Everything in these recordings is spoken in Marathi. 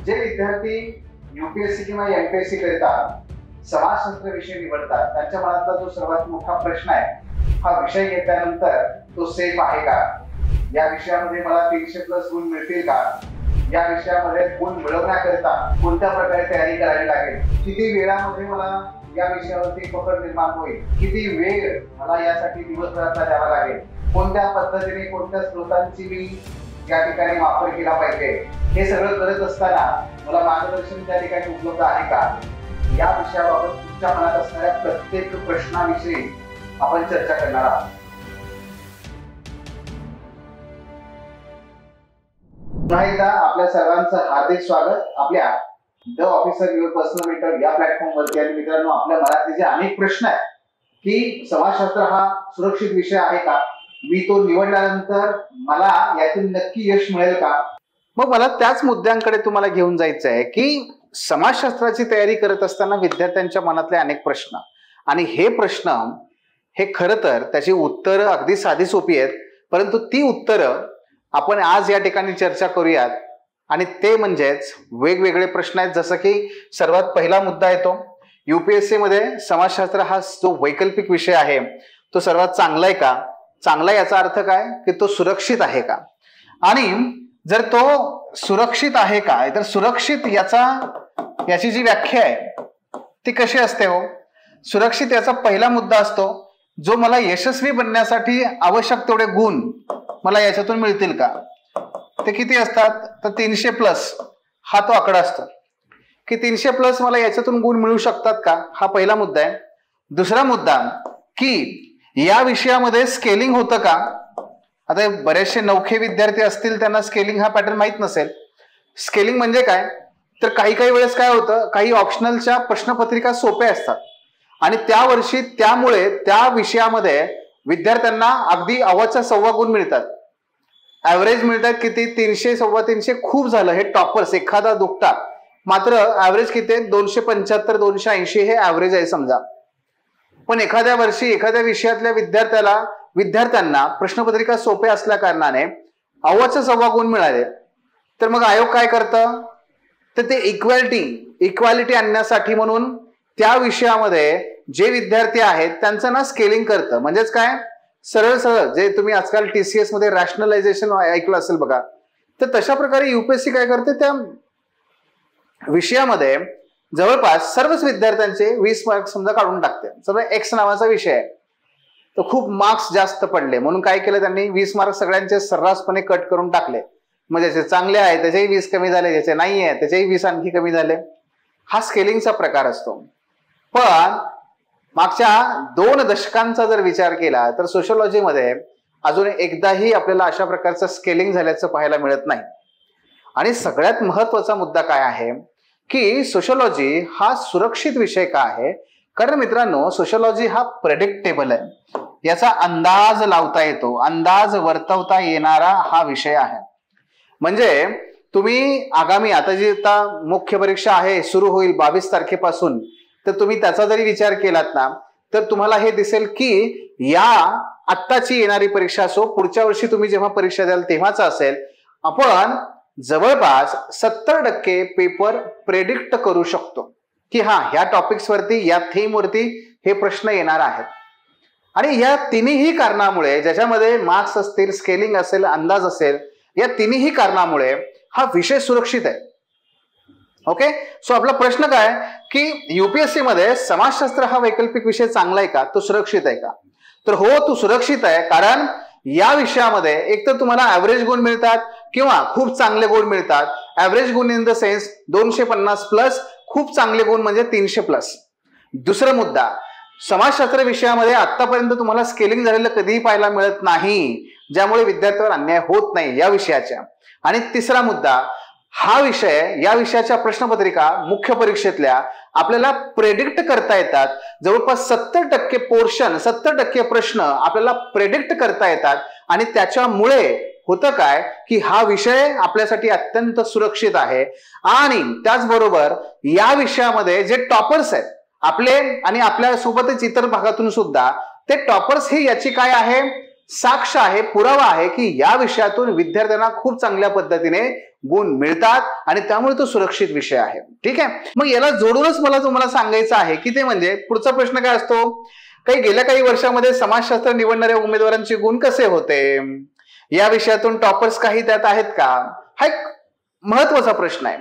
जे विद्यार्थी यूपीएससी किंवा एमपीएससी करता समाजशास्त्र विषय निवडतात त्यांच्या मनातला जो सर्वात मोठा प्रश्न आहे, हा विषय घेतल्यानंतर तो सेफ आहे का, या विषयामध्ये मला 300+ गुण मिळतील का, या विषयामध्ये गुण मिळवण्याकरिता कोणत्या प्रकारे तयारी करावी लागेल, किती वेळामध्ये मला या विषयावरती पकड निर्माण होईल, किती वेळ मला यासाठी दिवसभराचा द्यावा लागेल, कोणत्या पद्धतीने कोणत्या स्रोतांची मी या ठिकाणी वापर केला पाहिजे, हे सगळं करत असताना मला मार्गदर्शन त्या ठिकाणी उपलब्ध आहे का, या विषयाबाबत तुमच्या मनात असणाऱ्या प्रत्येक प्रश्नाविषयी आपण चर्चा करणार आहोत. पुन्हा एकदा आपल्या सर्वांचं हार्दिक स्वागत आपल्या the officer your personal mentor या प्लॅटफॉर्म वरती. आणि मित्रांनो, आपल्या मनातले जे अनेक प्रश्न आहेत की समाजशास्त्र हा सुरक्षित विषय आहे का, मी तो निवडल्यानंतर मला यातून नक्की यश मिळेल का, मग मला त्याच मुद्द्यांकडे तुम्हाला घेऊन जायचं आहे की समाजशास्त्राची तयारी करत असताना विद्यार्थ्यांच्या मनातले अनेक प्रश्न, आणि हे प्रश्न हे खरं तर त्याची उत्तरं अगदी साधी सोपी आहेत, परंतु ती उत्तरं आपण आज या ठिकाणी चर्चा करूयात. आणि ते म्हणजेच वेगवेगळे प्रश्न आहेत. जसं की सर्वात पहिला मुद्दा येतो, यूपीएससी मध्ये समाजशास्त्र हा जो वैकल्पिक विषय आहे तो सर्वात चांगला आहे का. चांगला याचा अर्थ काय की तो सुरक्षित आहे का, आणि जर तो सुरक्षित आहे का, तर सुरक्षित याची जी व्याख्या आहे ती कशी असते हो. सुरक्षित याचा पहिला मुद्दा असतो, जो मला यशस्वी बनण्यासाठी आवश्यक तेवढे गुण मला याच्यातून मिळतील का. ते किती असतात, तर 300+ हा तो आकडा असतो की 300+ मला याच्यातून गुण मिळू शकतात का, हा पहिला मुद्दा आहे. दुसरा मुद्दा की या विषयामध्ये स्केलिंग होतं का. आता बरेचसे नवखे विद्यार्थी असतील, त्यांना स्केलिंग हा पॅटर्न माहित नसेल. स्केलिंग म्हणजे काय, तर काही वेळेस काय होतं, काही ऑप्शनलच्या प्रश्नपत्रिका सोप्या असतात आणि त्या वर्षी त्यामुळे त्या विषयामध्ये विद्यार्थ्यांना अगदी अव्वाच्या सव्वा गुण मिळतात. ऍव्हरेज मिळतात किती, 300 350 खूप झालं, हे टॉपर्स, एखादा दुखता. मात्र ऍव्हरेज किती, 275 280 हे ऍव्हरेज आहे समजा. पण एखाद्या वर्षी एखाद्या विषयातल्या विद्यार्थ्यांना प्रश्नपत्रिका सोप्या असल्या कारणाने अव्वाच्या सव्वा गुण मिळाले. तर मग आयोग काय करतं, तर ते इक्वालिटी आणण्यासाठी म्हणून त्या विषयामध्ये जे विद्यार्थी आहेत त्यांचं ना स्केलिंग करतं. म्हणजेच काय, सरळ जे तुम्ही आजकाल TCS मध्ये रॅशनलायझेशन ऐकलं असेल बघा, तर तशा प्रकारे यूपीएससी काय करते, त्या विषयामध्ये जवळपास सर्वच विद्यार्थ्यांचे 20 मार्क्स समजा काढून टाकते. समजा एक्स नावाचा विषय आहे, तर खूप मार्क्स जास्त पडले म्हणून काय केलं त्यांनी, 20 मार्क्स सगळ्यांचे सर्रासपणे कट करून टाकले. मग ज्याचे चांगले आहे त्याचेही 20 कमी झाले, ज्याचे नाही आहे त्याचेही 20 आणखी कमी झाले. हा स्केलिंगचा प्रकार असतो. पण मागच्या 2 दशकांचा जर विचार केला तर सोशिओलॉजीमध्ये अजून एकदाही आपल्याला अशा प्रकारचं स्केलिंग झाल्याचं पाहायला मिळत नाही. आणि सगळ्यात महत्वाचा मुद्दा काय आहे की सोशिओलॉजी हा सुरक्षित विषय का आहे. कारण मित्रांनो, सोशिओलॉजी हा प्रेडिक्टेबल आहे, याचा अंदाज लावता येतो, अंदाज वर्तवता येणारा हा विषय आहे. म्हणजे तुम्ही आगामी आता मुख्य परीक्षा आहे, सुरू होईल 22 तारखेपासून, तर तुम्ही त्याचा जरी विचार केलात ना, तर तुम्हाला हे दिसेल की या आत्ताची येणारी परीक्षा असो, पुढच्या वर्षी तुम्ही जेव्हा परीक्षा द्याल तेव्हाच असेल, आपण जवळपास 70% पेपर प्रेडिक्ट करू शकतो की ह्या टॉपिक्स वरती, या थीम वरती हे प्रश्न येणार आहेत. आणि या तिन्ही कारणामुळे, ज्याच्यामध्ये मार्क्स असतील, स्केलिंग असेल, अंदाज असेल, या तिन्ही कारणामुळे हा विषय सुरक्षित आहे. ओके, सो आपला प्रश्न काय की यूपीएससी मध्ये समाजशास्त्र हा वैकल्पिक विषय चांगला आहे का, तो सुरक्षित आहे का. तर हो, तो सुरक्षित आहे. कारण या विषयामध्ये एक तर तुम्हाला ऍव्हरेज गुण मिळतात किंवा खूप चांगले गुण मिळतात. ऍव्हरेज गुण इन द सेन्स 250+, खूप चांगले गुण म्हणजे 300+. दुसरा मुद्दा, समाजशास्त्र विषयामध्ये आतापर्यंत तुम्हाला स्केलिंग झालेलं कधीही पाहायला मिळत नाही, ज्यामुळे विद्यार्थ्यांवर अन्याय होत नाही या विषयाच्या. आणि तिसरा मुद्दा, हा विषय, या विषयाच्या प्रश्नपत्रिका मुख्य परीक्षेतल्या आपल्याला प्रेडिक्ट करता येतात. जवळपास 70% पोर्शन, 70% प्रश्न आपल्याला प्रेडिक्ट करता येतात. आणि त्याच्यामुळे होतं काय की हा विषय आपल्यासाठी अत्यंत सुरक्षित आहे. आणि त्याचबरोबर या विषयामध्ये जे टॉपर्स आहेत आपले आणि आपल्या सोबतच इतर भागातून सुद्धा, ते टॉपर्स ही याची काय आहे, साक्ष आहे, पुरावा आहे की या विषयातून विद्यार्थ्यांना खूप चांगल्या पद्धतीने गुण मिळतात आणि त्यामुळे तो सुरक्षित विषय आहे. ठीक आहे, मग याला जोडूनच मला तुम्हाला सांगायचं आहे की ते म्हणजे पुढचा प्रश्न काय असतो, गेल्या काही वर्षामध्ये समाजशास्त्र निवडणाऱ्या उमेदवारांचे गुण कसे होते, या विषयातून टॉपर्स काही त्यात आहेत का, हा एक महत्वाचा प्रश्न आहे.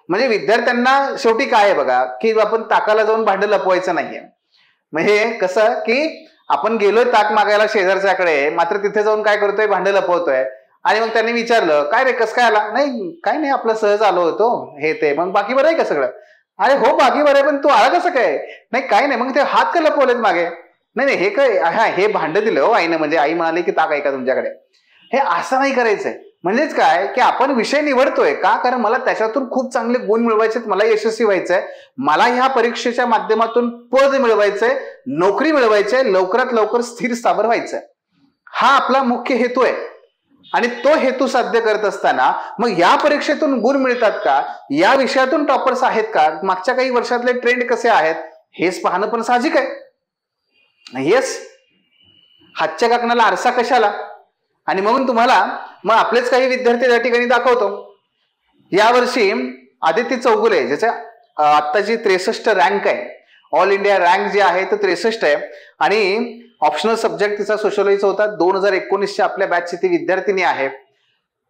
म्हणजे विद्यार्थ्यांना शेवटी काय आहे बघा, की आपण ताकाला जाऊन भांडं लपवायचं नाहीये. म्हणजे कसं की आपण गेलोय ताक मागायला शेजारच्याकडे, मात्र तिथे जाऊन काय करतोय, भांडं लपवतोय. आणि मग त्यांनी विचारलं काय रे कसं काय आला, नाही काय नाही आपलं सहज आलो होतो हे ते, मग बाकी बरं आहे का सगळं, अरे हो बाकी बरं आहे पण तू आला कसं काय, नाही काय नाही, मग ते हात का लपवलेत मागे, नाही नाही हे काय, हा हे भांडं दिलं हो आईनं, म्हणजे आई म्हणाली की ताक आहे का तुमच्याकडे, हे असं नाही करायचंय. म्हणजेच काय की आपण विषय निवडतोय का, कारण मला त्याच्यातून खूप चांगले गुण मिळवायचे, मला यशस्वी व्हायचंय, मला ह्या परीक्षेच्या माध्यमातून पद मिळवायचंय, नोकरी मिळवायचंय, लवकरात लवकर स्थिर स्थावर व्हायचंय, हा आपला मुख्य हेतू आहे. आणि तो हेतू साध्य करत असताना मग या परीक्षेतून गुण मिळतात का, या विषयातून टॉपर्स आहेत का, मागच्या काही वर्षातले ट्रेंड कसे आहेत हेच पाहणं पण साहजिक आहे. येस, हातच्या काकणाला आरसा कशाला. आणि म्हणून तुम्हाला मग आपलेच काही विद्यार्थी त्या ठिकाणी दाखवतो. यावर्षी आदिती चौगुले, ज्याच्या आत्ताची 63 रँक आहे, ऑल इंडिया रँक जी आहे तर 63 आहे, आणि ऑप्शनल सब्जेक्ट तिचा सोशलॉजीचा होता. 2019च्या आपल्या बॅचची ती विद्यार्थिनी आहे.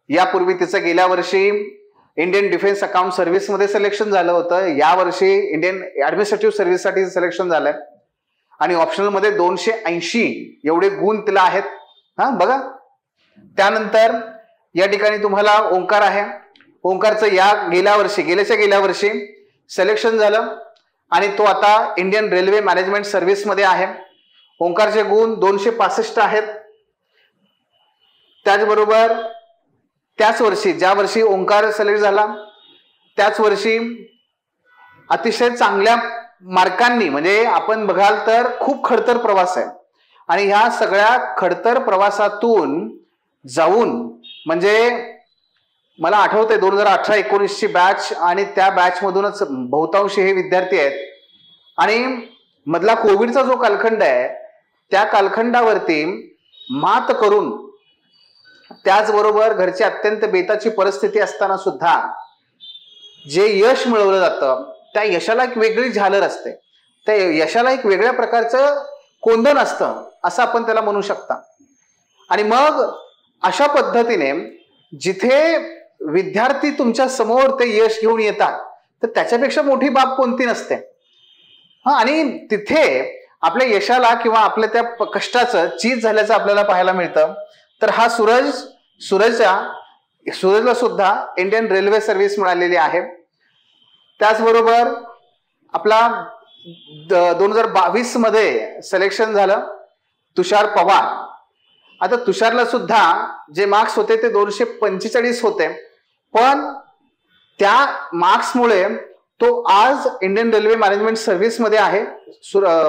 यापूर्वी तिचं गेल्या वर्षी इंडियन डिफेन्स अकाउंट सर्व्हिस मध्ये सिलेक्शन झालं होतं, यावर्षी इंडियन ऍडमिनिस्ट्रेटिव्ह सर्व्हिससाठी सिलेक्शन झालंय, आणि ऑप्शनल मध्ये 280 एवढे गुण तिला आहेत. हा बघा, त्यानंतर या ठिकाणी तुम्हाला ओंकार आहे. ओंकारचं गेल्या वर्षी सिलेक्शन झालं आणि तो आता इंडियन रेल्वे मॅनेजमेंट सर्व्हिस मध्ये आहे. ओंकारचे गुण 265 आहेत. त्याचबरोबर त्याच वर्षी, ज्या वर्षी ओंकार सिलेक्ट झाला त्याच वर्षी अतिशय चांगल्या मार्कांनी, म्हणजे आपण बघाल तर खूप खडतर प्रवास आहे, आणि ह्या सगळ्या खडतर प्रवासातून जाऊन, म्हणजे मला आठवतंय 2018-19ची बॅच, आणि त्या बॅच मधूनच बहुतांशी हे विद्यार्थी आहेत. आणि मधला कोविडचा जो कालखंड आहे त्या कालखंडावरती मात करून, त्याचबरोबर घरची अत्यंत बेताची परिस्थिती असताना सुद्धा जे यश मिळवलं जातं त्या यशाला एक वेगळी झालर असते, त्या यशाला एक वेगळ्या प्रकारचं कोंदण असतं असं आपण त्याला म्हणू शकता. आणि मग अशा पद्धतीने जिथे विद्यार्थी तुमच्या समोर ते यश घेऊन येतात तर त्याच्यापेक्षा मोठी बाब कोणती नसते. आणि तिथे आपल्या यशाला किंवा आपल्या त्या कष्टाचं चीज झाल्याचं आपल्याला पाहायला मिळतं. तर हा सूरजला सुद्धा इंडियन रेल्वे सर्व्हिस मिळालेली आहे. त्याचबरोबर आपला 2022 मध्ये सिलेक्शन झालं तुषार पवार. आता तुषारला सुद्धा जे मार्क्स होते ते 245 होते, पण त्या मार्क्समुळे तो आज इंडियन रेल्वे मॅनेजमेंट सर्व्हिस मध्ये आहे.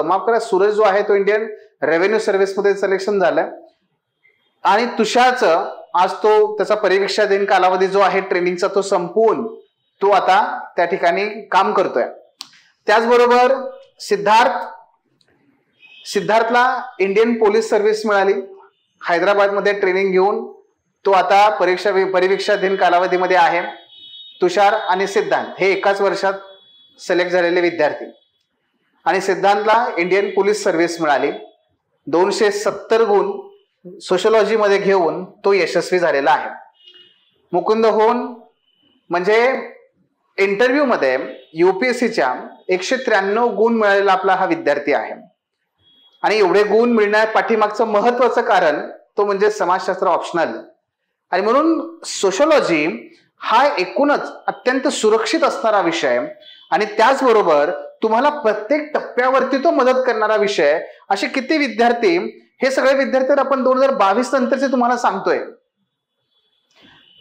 माफ करा, सूरज जो आहे तो इंडियन रेव्हेन्यू सर्व्हिस मध्ये सिलेक्शन झालंय, आणि तुषारचं आज तो त्याचा परिवीक्षा दिन कालावधी जो आहे ट्रेनिंगचा तो संपवून तो आता त्या ठिकाणी काम करतोय. त्याचबरोबर सिद्धार्थला इंडियन पोलीस सर्व्हिस मिळाली, हैदराबाद मध्ये ट्रेनिंग घेऊन तो आता परिवीक्षा दिन कालावधीमध्ये आहे. तुषार आणि सिद्धांत हे एकाच वर्षात सिलेक्ट झालेले विद्यार्थी, आणि सिद्धांतला इंडियन पोलीस सर्व्हिस मिळाली. 270 गुण सोशलॉजी मध्ये घेऊन तो यशस्वी झालेला आहे. मुकुंद होन म्हणजे इंटरव्ह्यू मध्ये UPSCच्या 193 गुण मिळालेला आपला हा विद्यार्थी आहे. आणि एवढे गुण मिळण्या पाठीमागचं महत्वाचं कारण तो म्हणजे समाजशास्त्र ऑप्शनल. आणि म्हणून सोशलॉजी हा एकूणच अत्यंत सुरक्षित असणारा विषय, आणि त्याचबरोबर तुम्हाला प्रत्येक टप्प्यावरती तो मदत करणारा विषय. असे किती विद्यार्थी, हे सगळे विद्यार्थी आपण 2022 नंतरचे तुम्हाला सांगतोय.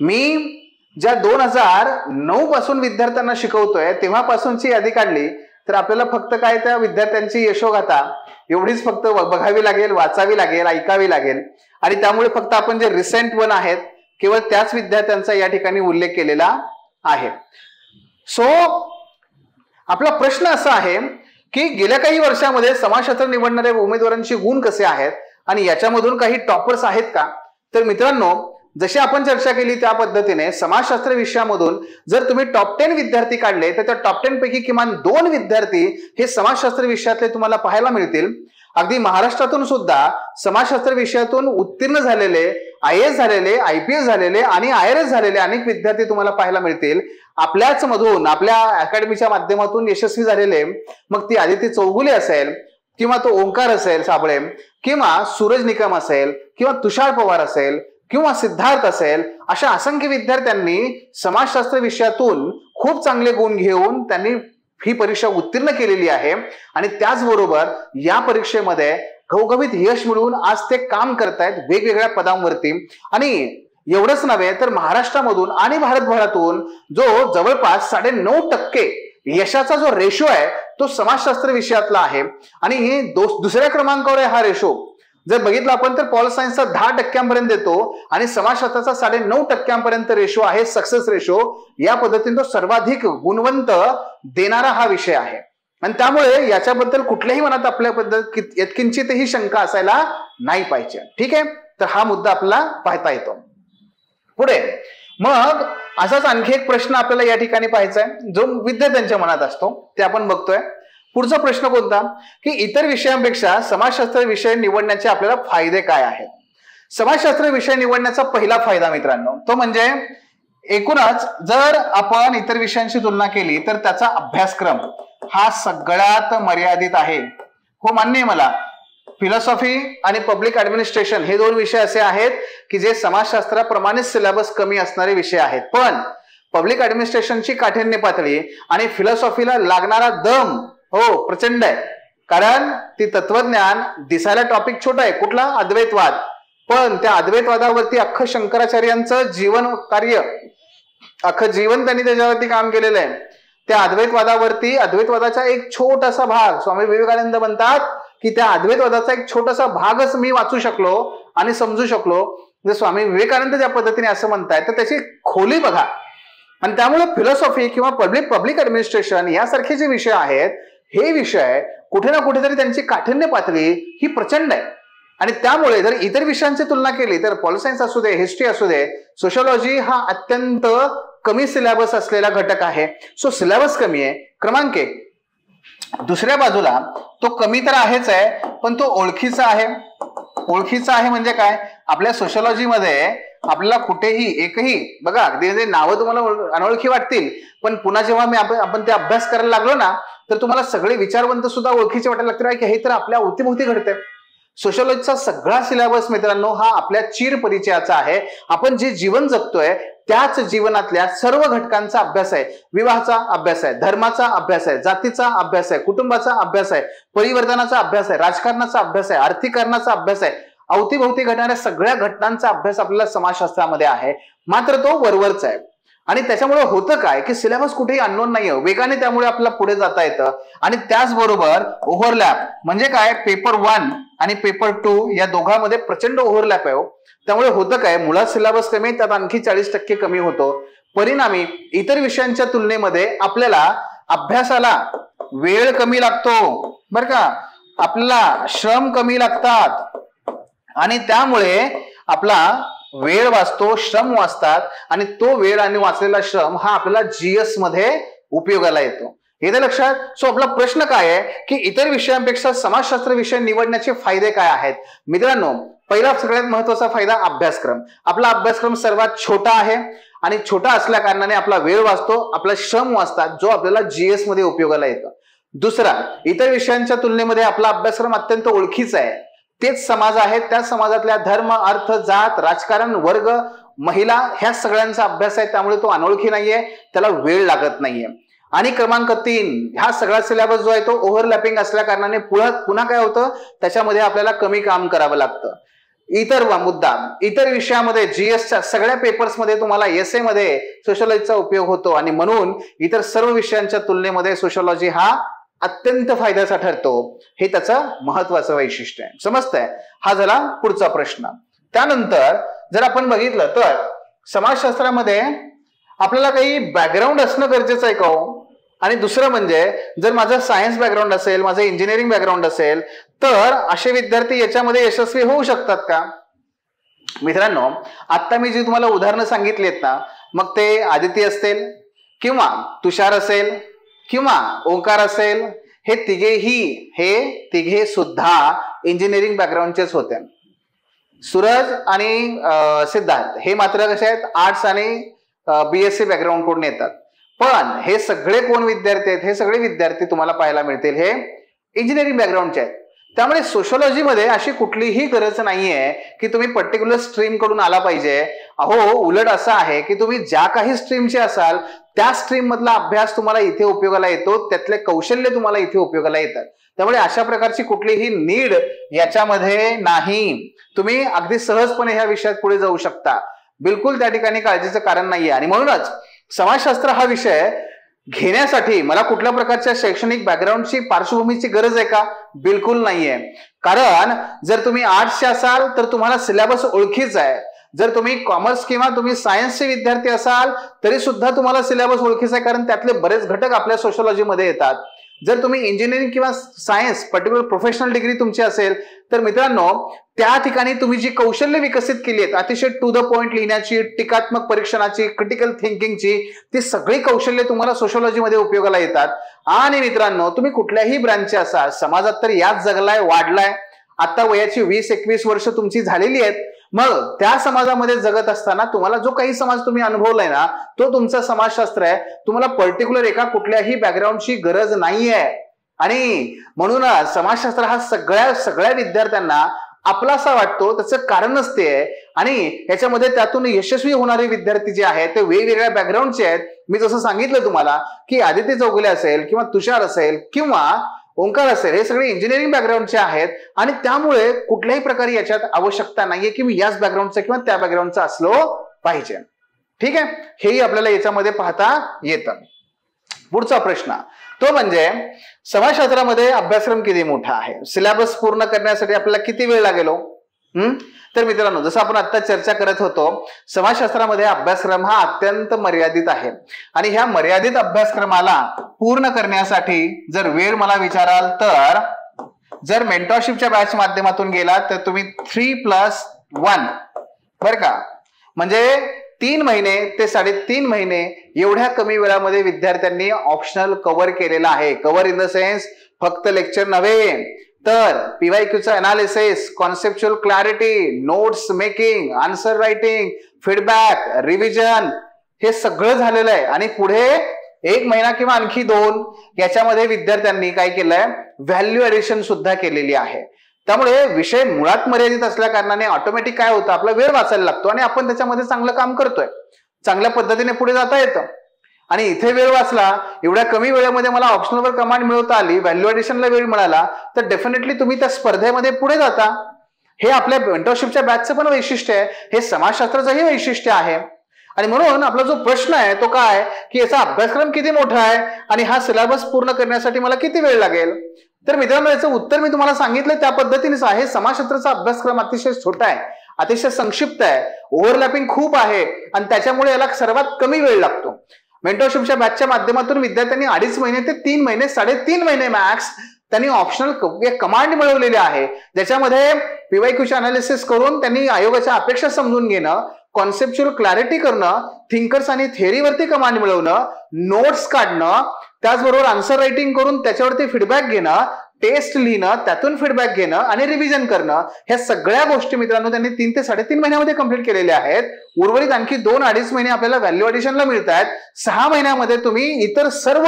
मी ज्या 2009 पासून विद्यार्थ्यांना शिकवतोय तेव्हापासूनची यादी काढली तर आपल्याला फक्त काय त्या विद्यार्थ्यांची यशोगाथा एवढीच फक्त बघावी लागेल, वाचावी लागेल, ऐकावी लागेल. आणि त्यामुळे फक्त आपण जे रिसेंट वन आहेत केवळ त्याच विद्यार्थ्यांचा या ठिकाणी उल्लेख केलेला आहे. सो आपला प्रश्न असा आहे की गेल्या काही वर्षामध्ये समाजशास्त्र निवडणाऱ्या उमेदवारांचे गुण कसे आहेत, आणि याच्यामधून काही टॉपर्स आहेत का? तर मित्रांनो, जशी आपण चर्चा केली त्या पद्धतीने समाजशास्त्र विषयामधून जर तुम्ही टॉप 10 विद्यार्थी काढले तर त्या टॉप 10 पैकी किमान 2 विद्यार्थी हे समाजशास्त्र विषयातले तुम्हाला पाहायला मिळतील. अगदी महाराष्ट्रातून सुद्धा समाजशास्त्र विषयातून उत्तीर्ण झालेले, IAS झालेले, IPS झालेले आणि IRS झालेले अनेक विद्यार्थी तुम्हाला पाहायला मिळतील. आपल्याच मधून, आपल्या अकॅडमीच्या माध्यमातून यशस्वी झालेले, मग ती आदिती चौगुले असेल किंवा तो ओंकार असेल साबळे किंवा सूरज निकम असेल किंवा तुषार पवार असेल किंवा सिद्धार्थ असेल, अशा असंख्य विद्यार्थ्यांनी समाजशास्त्र विषयातून खूप चांगले गुण घेऊन त्यांनी ही परीक्षा उत्तीर्ण केलेली आहे आणि त्याचबरोबर या परीक्षेमध्ये घवघवीत यश मिळवून आज ते काम करतायत वेगवेगळ्या पदांवरती. आणि एवढंच नव्हे तर महाराष्ट्रामधून आणि भारतभरातून जो जवळपास 9.5% यशाचा जो रेशो आहे तो समाजशास्त्र विषयातला आहे. आणि हे दुसऱ्या क्रमांकावर आहे हा रेशो. जर बघितलं आपण तर पॉल सायन्सचा 10% येतो आणि समाजशास्त्राचा 9.5% रेशो आहे सक्सेस रेशो. या पद्धतीने तो सर्वाधिक गुणवंत देणारा हा विषय आहे आणि त्यामुळे याच्याबद्दल कुठल्याही मनात आपल्याबद्दल यत्किंचितही शंका असायला नाही पाहिजे. ठीक आहे, तर हा मुद्दा आपल्याला पाहता येतो. पुढे मग असाच आणखी एक प्रश्न आपल्याला या ठिकाणी पाहायचा आहे जो विद्यार्थ्यांच्या मनात असतो, ते आपण बघतोय. पुढचा प्रश्न कोणता, की इतर विषयांपेक्षा समाजशास्त्र विषय निवडण्याचे आपल्याला फायदे काय आहेत? समाजशास्त्र विषय निवडण्याचा पहिला फायदा मित्रांनो तो म्हणजे एकूणच जर आपण इतर विषयांशी तुलना केली तर त्याचा अभ्यासक्रम हा सगळ्यात मर्यादित आहे. हो, मान्य आहे मला. फिलॉसॉफी आणि पब्लिक ऍडमिनिस्ट्रेशन हे 2 विषय असे आहेत की जे समाजशास्त्राप्रमाणे सिलेबस कमी असणारे विषय आहेत. पण पब्लिक ऍडमिनिस्ट्रेशनची काठिण्य पातळी आणि फिलॉसॉफीला लागणारा दम हो प्रचंड आहे. कारण ती तत्वज्ञान दिसायला टॉपिक छोटा आहे, कुठला? अद्वैतवाद. पण त्या अद्वैतवादावरती अख्खं शंकराचार्यांचं जीवन कार्य, अख्खं जीवन त्यांनी त्याच्यावरती काम केलेलं आहे. त्या अद्वैतवादावरती अद्वैतवादाचा एक छोटासा भाग स्वामी विवेकानंद म्हणतात की त्या अद्वैतवादाचा एक छोटासा भागच मी वाचू शकलो आणि समजू शकलो. जर स्वामी विवेकानंद ज्या पद्धतीने असं म्हणतायत तर त्याची खोली बघा. आणि त्यामुळे फिलॉसॉफी किंवा पब्लिक ऍडमिनिस्ट्रेशन यासारखे जे विषय आहेत हे विषय कुठे ना कुठेतरी त्यांची काठिण्य पातळी ही प्रचंड आहे. आणि त्यामुळे जर इतर विषयांची तुलना केली तर पॉल सायन्स असू दे, हिस्ट्री असू दे, सोशॉलॉजी हा अत्यंत कमी सिलेबस असलेला घटक आहे. सो सिलेबस कमी आहे. क्रमांक 1. दुसऱ्या बाजूला तो कमी तर आहेच आहे पण तो ओळखीचा आहे. ओळखीचा आहे म्हणजे काय? आपल्या सोशॉलॉजीमध्ये आपल्याला कुठेही एकही बघा अगदी नावं तुम्हाला अनोळखी वाटतील पण पुन्हा जेव्हा आपण ते अभ्यास करायला लागलो ना तर तुम्हाला सगळे विचारवंत सुद्धा ओळखीचे वाटायला लागतील की हे तर आपल्या अवतीभोवती घडतंय. सोशॉलॉजीचा सगळा सिलेबस मित्रांनो हा आपल्या चिर परिचयाचा आहे. आपण जे जीवन जगतोय त्याच जीवनातल्या सर्व घटकांचा अभ्यास आहे. विवाहाचा अभ्यास आहे, धर्माचा अभ्यास आहे, जातीचा अभ्यास आहे, कुटुंबाचा अभ्यास आहे, परिवर्तनाचा अभ्यास आहे, राजकारणाचा अभ्यास आहे, आर्थिकरणाचा अभ्यास आहे. अवतीभोवती घडणाऱ्या सगळ्या घटनांचा अभ्यास आपल्याला समाजशास्त्रामध्ये आहे. मात्र तो वरवरचा आहे. आणि त्याच्यामुळे होतं काय की सिलेबस कुठेही अननोन नाहीये, वेगाने त्यामुळे आपल्याला पुढे जाता येतं. आणि त्याचबरोबर ओव्हरलॅप म्हणजे काय, पेपर 1 आणि पेपर 2 या दोघांमध्ये प्रचंड ओव्हरलॅप आहे. त्यामुळे होतं काय, मुळात सिलेबस कमी त्यात आणखी 40% कमी होतो. परिणामी इतर विषयांच्या तुलनेमध्ये आपल्याला अभ्यासाला वेळ कमी लागतो बर का, आपल्याला श्रम कमी लागतात आणि त्यामुळे आपला वेळ वाचतो, श्रम वाचतात आणि तो वेळ आणि वाचलेला श्रम हा आपल्याला GS मध्ये उपयोगाला येतो. येते लक्षात? सो आपला प्रश्न काय आहे की इतर विषयांपेक्षा समाजशास्त्र विषय निवडण्याचे फायदे काय आहेत? मित्रांनो, पहिला सगळ्यात महत्वाचा फायदा अभ्यासक्रम. आपला अभ्यासक्रम सर्वात छोटा आहे आणि छोटा असल्या कारणाने आपला वेळ वाचतो, आपला श्रम वाचतात जो आपल्याला GS मध्ये उपयोगाला येतो. दुसरा, इतर विषयांच्या तुलनेमध्ये आपला अभ्यासक्रम अत्यंत ओळखीचा आहे. तेच समाज आहेत, त्या समाजातल्या धर्म, अर्थ, जात, राजकारण, वर्ग, महिला ह्या सगळ्यांचा अभ्यास आहे. त्यामुळे तो अनोळखी नाहीये, त्याला वेळ लागत नाहीये. आणि क्रमांक 3, हा सगळा सिलेबस जो आहे तो ओव्हरलॅपिंग असल्या कारणाने पुन्हा काय होतं, त्याच्यामध्ये आपल्याला कमी काम करावं लागतं. इतर विषयामध्ये GSच्या सगळ्या पेपर्समध्ये तुम्हाला एसे मध्ये सोशॉलॉजीचा उपयोग होतो आणि म्हणून इतर सर्व विषयांच्या तुलनेमध्ये सोशॉलॉजी हा अत्यंत फायद्याचा ठरतो. हे त्याचं महत्वाचं वैशिष्ट्य आहे. समजतंय? हा झाला पुढचा प्रश्न. त्यानंतर जर आपण बघितलं तर समाजशास्त्रामध्ये आपल्याला काही बॅकग्राऊंड असणं गरजेचं आहे का हो? आणि दुसरं म्हणजे जर माझं सायन्स बॅकग्राऊंड असेल, माझं इंजिनिअरिंग बॅकग्राऊंड असेल, तर असे विद्यार्थी याच्यामध्ये यशस्वी होऊ शकतात का? मित्रांनो, आता मी जी तुम्हाला उदाहरणं सांगितलीत ना, मग ते आदिती असतील किंवा तुषार असेल किंवा ओंकार असेल, हे तिघे सुद्धा इंजिनिअरिंग बॅकग्राऊंडचेच होते. सूरज आणि सिद्धार्थ हे मात्र कसे आहेत, आर्ट्स आणि बीएससी बॅकग्राऊंड कडून येतात. पण हे सगळे कोण विद्यार्थी आहेत? हे सगळे विद्यार्थी तुम्हाला पाहायला मिळतील हे इंजिनिअरिंग बॅकग्राऊंडचे आहेत. त्यामुळे सोशॉलॉजीमध्ये अशी कुठलीही गरज नाहीये की तुम्ही पर्टिक्युलर स्ट्रीम कडून आला पाहिजे. अहो, उलट असं आहे की तुम्ही ज्या काही स्ट्रीमचे असाल त्या स्ट्रीम मधला अभ्यास तुम्हाला इथे उपयोगाला येतो, त्यातले कौशल्य तुम्हाला इथे उपयोगाला येतात. त्यामुळे अशा प्रकारची कुठलीही नीड याच्यामध्ये नाही. तुम्ही अगदी सहजपणे ह्या विषयात पुढे जाऊ शकता. बिलकुल त्या ठिकाणी काळजीचं कारण नाहीये. आणि म्हणूनच समाजशास्त्र हा विषय घेण्यासाठी मला कुठल्या प्रकारच्या शैक्षणिक बॅकग्राऊंडची पार्श्वभूमीची गरज आहे का? बिलकुल नाहीये. कारण जर तुम्ही आर्ट्सचे असाल तर तुम्हाला सिलेबस ओळखीच आहे. जर तुम्ही कॉमर्स किंवा तुम्ही सायन्सचे विद्यार्थी असाल तरी सुद्धा तुम्हाला सिलेबस ओळखीचा आहे, कारण त्यातले बरेच घटक आपल्या सोशॉलॉजीमध्ये येतात. जर तुम्ही इंजिनिअरिंग किंवा सायन्स पर्टिक्युलर प्रोफेशनल डिग्री तुमची असेल तर मित्रांनो, त्या ठिकाणी तुम्ही जी कौशल्य विकसित केली आहेत, अतिशय टू द पॉइंट लिहिण्याची, टीकात्मक परीक्षणाची, क्रिटिकल थिंकिंगची, ती सगळी कौशल्य तुम्हाला सोशॉलॉजीमध्ये उपयोगाला येतात. आणि मित्रांनो, तुम्ही कुठल्याही ब्रँचचे असाल, समाजात तर याच जगलाय, वाढलाय. आता वयाची 20-21 वर्ष तुमची झालेली आहेत. मग त्या समाजामध्ये जगत असताना तुम्हाला जो काही समाज तुम्ही अनुभवलाय ना, तो तुमचा समाजशास्त्र आहे. तुम्हाला पर्टिक्युलर एका कुठल्याही बॅकग्राऊंडची गरज नाहीये. आणि म्हणूनच समाजशास्त्र हा सगळ्या विद्यार्थ्यांना आपलासा वाटतो. त्याचं कारणच ते आहे. आणि याच्यामध्ये त्यातून यशस्वी होणारे विद्यार्थी जे आहेत ते वेगवेगळ्या बॅकग्राऊंडचे आहेत. मी जसं सांगितलं तुम्हाला की आदिती चौगुले असेल किंवा तुषार असेल किंवा ओंकार असेल, हे सगळे इंजिनिअरिंग बॅकग्राऊंडचे आहेत. आणि त्यामुळे कुठल्याही प्रकारे याच्यात आवश्यकता नाहीये की मी याच बॅकग्राऊंडचा किंवा त्या बॅकग्राऊंडचा असलो पाहिजे. ठीक आहे, हेही आपल्याला याच्यामध्ये पाहता येतं. पुढचा प्रश्न तो म्हणजे समाजशास्त्रामध्ये अभ्यासक्रम किती मोठा आहे? सिलेबस पूर्ण करण्यासाठी आपल्याला किती वेळ लागेल? तर मित्रांनो, जसं आपण आता चर्चा करत होतो, समाजशास्त्रामध्ये अभ्यासक्रम हा अत्यंत मर्यादित आहे. आणि ह्या मर्यादित अभ्यासक्रमाला पूर्ण करण्यासाठी जर वेळ मला विचाराल तर जर मेंटॉरशिपच्या बॅच माध्यमातून गेलात तर तुम्ही 3+1 बरं का, म्हणजे 3 महिने ते 3.5 महिने एवढ्या कमी वेळामध्ये विद्यार्थ्यांनी ऑप्शनल कव्हर केलेला आहे. कव्हर इन द सेन्स फक्त लेक्चर नव्हे तर पीवायक्यूचं analysis, conceptual clarity, notes making, answer writing, feedback, revision, हे सगळं झालेलं आहे. आणि पुढे 1 महिना किंवा आणखी 2 याच्यामध्ये विद्यार्थ्यांनी काय केलंय, व्हॅल्यू ऍडिशन सुद्धा केलेली आहे. त्यामुळे विषय मुळात मर्यादित असल्या कारणाने ऑटोमॅटिक काय होतं, आपला वेळ वाचायला लागतो आणि आपण त्याच्यामध्ये चांगलं काम करतोय, चांगल्या पद्धतीने पुढे जाता येतं. आणि इथे वेळ वाचला, एवढ्या कमी वेळेमध्ये मला ऑप्शनलवर कमांड मिळवता आली, व्हॅल्यू ऍडिशनला वेळ मिळाला, तर डेफिनेटली तुम्ही त्या स्पर्धेमध्ये पुढे जाता. हे आपल्या मेंटरशिपच्या बॅचचं पण वैशिष्ट्य आहे, हे समाजशास्त्राचंही वैशिष्ट्य आहे. आणि म्हणून आपला जो प्रश्न आहे तो काय की याचा अभ्यासक्रम किती मोठा आहे आणि हा सिलेबस पूर्ण करण्यासाठी मला किती वेळ लागेल? तर मित्रांनो, याचं उत्तर मी तुम्हाला सांगितलं त्या पद्धतीनेच आहे. समाजशास्त्राचा अभ्यासक्रम अतिशय छोटा आहे, अतिशय संक्षिप्त आहे, ओव्हरलॅपिंग खूप आहे आणि त्याच्यामुळे याला सर्वात कमी वेळ लागतो. मेंटरशिपच्या बॅचच्या माध्यमातून विद्यार्थ्यांनी 2.5 महिने ते 3 महिने 3.5 महिने मॅक्स त्यांनी ऑप्शनल कमांड मिळवलेले आहे, ज्याच्यामध्ये पीवायक्यूचे अनालिसिस करून त्यांनी आयोगाच्या अपेक्षा समजून घेणं, कॉन्सेप्च्युअल क्लॅरिटी करणं, थिंकर्स आणि थेअरीवरती कमांड मिळवणं, नोट्स काढणं, त्याचबरोबर आन्सर रायटिंग करून त्याच्यावरती फीडबॅक घेणं, टेस्ट लिहिणं, त्यातून फीडबॅक घेणं आणि रिव्हिजन करणं, ह्या सगळ्या गोष्टी मित्रांनो त्यांनी 3 ते 3.5 महिन्यामध्ये कंप्लीट केलेल्या आहेत. उर्वरित आणखी 2-2.5 महिने आपल्याला व्हॅल्यू ऍडिशनला मिळत आहेत. 6 महिन्यामध्ये तुम्ही इतर सर्व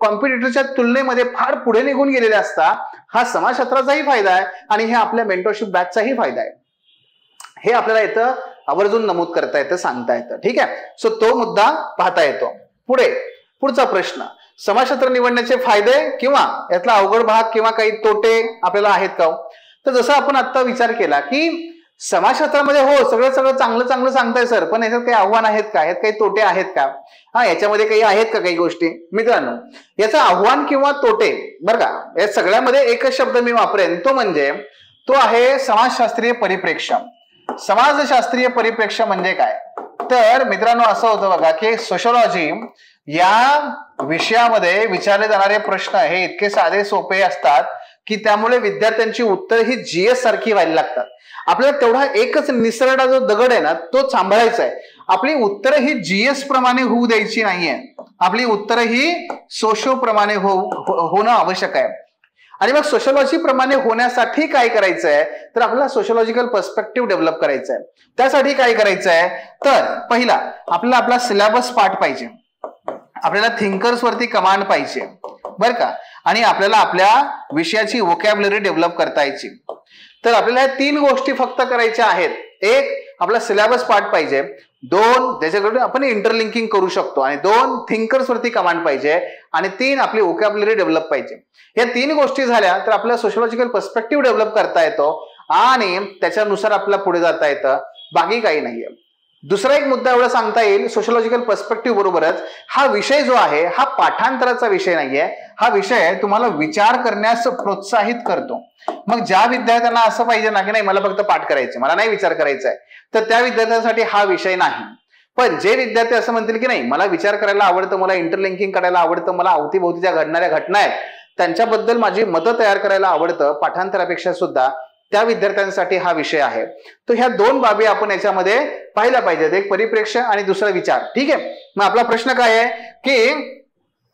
कॉम्पिटिटरच्या तुलनेमध्ये फार पुढे निघून गेलेले असता. हा समाजशास्त्राचाही फायदा आहे आणि हे आपल्या मेंटरशिप बॅचचाही फायदा आहे. हे आपल्याला इथं आवर्जून नमूद करता येतं, सांगता येतं. ठीक आहे, सो तो मुद्दा पाहता येतो. पुढचा प्रश्न, समाजशास्त्र निवडण्याचे फायदे किंवा यातला अवघड भाग किंवा काही तोटे आपल्याला आहेत का? तर जसं आपण आता विचार केला की समाजशास्त्रामध्ये हो सगळं चांगलं सांगताय सर, पण याच्यात काही आव्हान आहेत का, यात काही तोटे आहेत का, याच्यामध्ये काही आहेत का काही गोष्टी? मित्रांनो, याचं आव्हान किंवा तोटे बरं का, या सगळ्यामध्ये एकच शब्द मी वापरेन, तो आहे समाजशास्त्रीय परिप्रेक्ष्य. समाजशास्त्रीय परिप्रेक्ष्य म्हणजे काय? तर मित्रांनो, असं होतं बघा की सोशॉलॉजी या विषयामध्ये विचारले जाणारे प्रश्न हे इतके साधे सोपे असतात की त्यामुळे विद्यार्थ्यांची उत्तर ही जीएस सारखी व्हायला लागतात. आपल्याला तेवढा एकच निसरडा जो दगड आहे ना तो सांभाळायचा आहे. आपली उत्तर ही जीएस प्रमाणे होऊ द्यायची नाहीये, आपली उत्तर ही सोशो प्रमाणे होणं आवश्यक आहे. आणि मग सोशोलॉजी प्रमाणे होण्यासाठी काय करायचं आहे तर आपल्याला सोशोलॉजिकल पर्स्पेक्टिव्ह डेव्हलप करायचं आहे. त्यासाठी काय करायचं आहे तर पहिला आपल्याला आपला सिलेबस पाठ पाहिजे, आपल्याला थिंकर्स वरती कमांड पाहिजे बरं का, आणि आपल्याला आपल्या विषयाची व्होकॅब्युलरी डेव्हलप करता यायची. तर आपल्याला या 3 गोष्टी फक्त करायच्या आहेत. एक आपला सिलेबस पाठ पाहिजे, 2 त्याच्याकडून आपण इंटरलिंकिंग करू शकतो, आणि 2 थिंकर्स वरती कमांड पाहिजे, आणि 3 आपली व्होकॅब्युलरी डेव्हलप पाहिजे. या 3 गोष्टी झाल्या तर आपल्याला सोशोलॉजिकल पर्स्पेक्टिव्ह डेव्हलप करता येतो आणि त्याच्यानुसार आपल्याला पुढे जाता येतं, बाकी काही नाहीये. दुसरा एक मुद्दा एवढा सांगता येईल, सोशोलॉजिकल पर्स्पेक्टिव्ह बरोबरच हा विषय जो आहे हा पाठांतराचा विषय नाहीये, हा विषय तुम्हाला विचार करण्यास प्रोत्साहित करतो. मग ज्या विद्यार्थ्यांना असं पाहिजे ना की नाही मला फक्त पाठ करायचं, मला नाही विचार करायचा आहे, तर त्या विद्यार्थ्यांसाठी हा विषय नाही. पण जे विद्यार्थी असं म्हणतील की नाही मला विचार करायला आवडतं, मला इंटरलिंकिंग करायला आवडतं, मला अवतीभोवतीच्या घडणाऱ्या घटना आहेत त्यांच्याबद्दल माझी मतं तयार करायला आवडतं पाठांतरापेक्षा सुद्धा, त्या विद्यार्थ्यांसाठी हा विषय आहे. तर ह्या 2 बाबी आपण याच्यामध्ये पाहिल्या पाहिजेत, एक परिप्रेक्ष्य आणि दुसरा विचार. ठीक आहे. मग आपला प्रश्न काय आहे की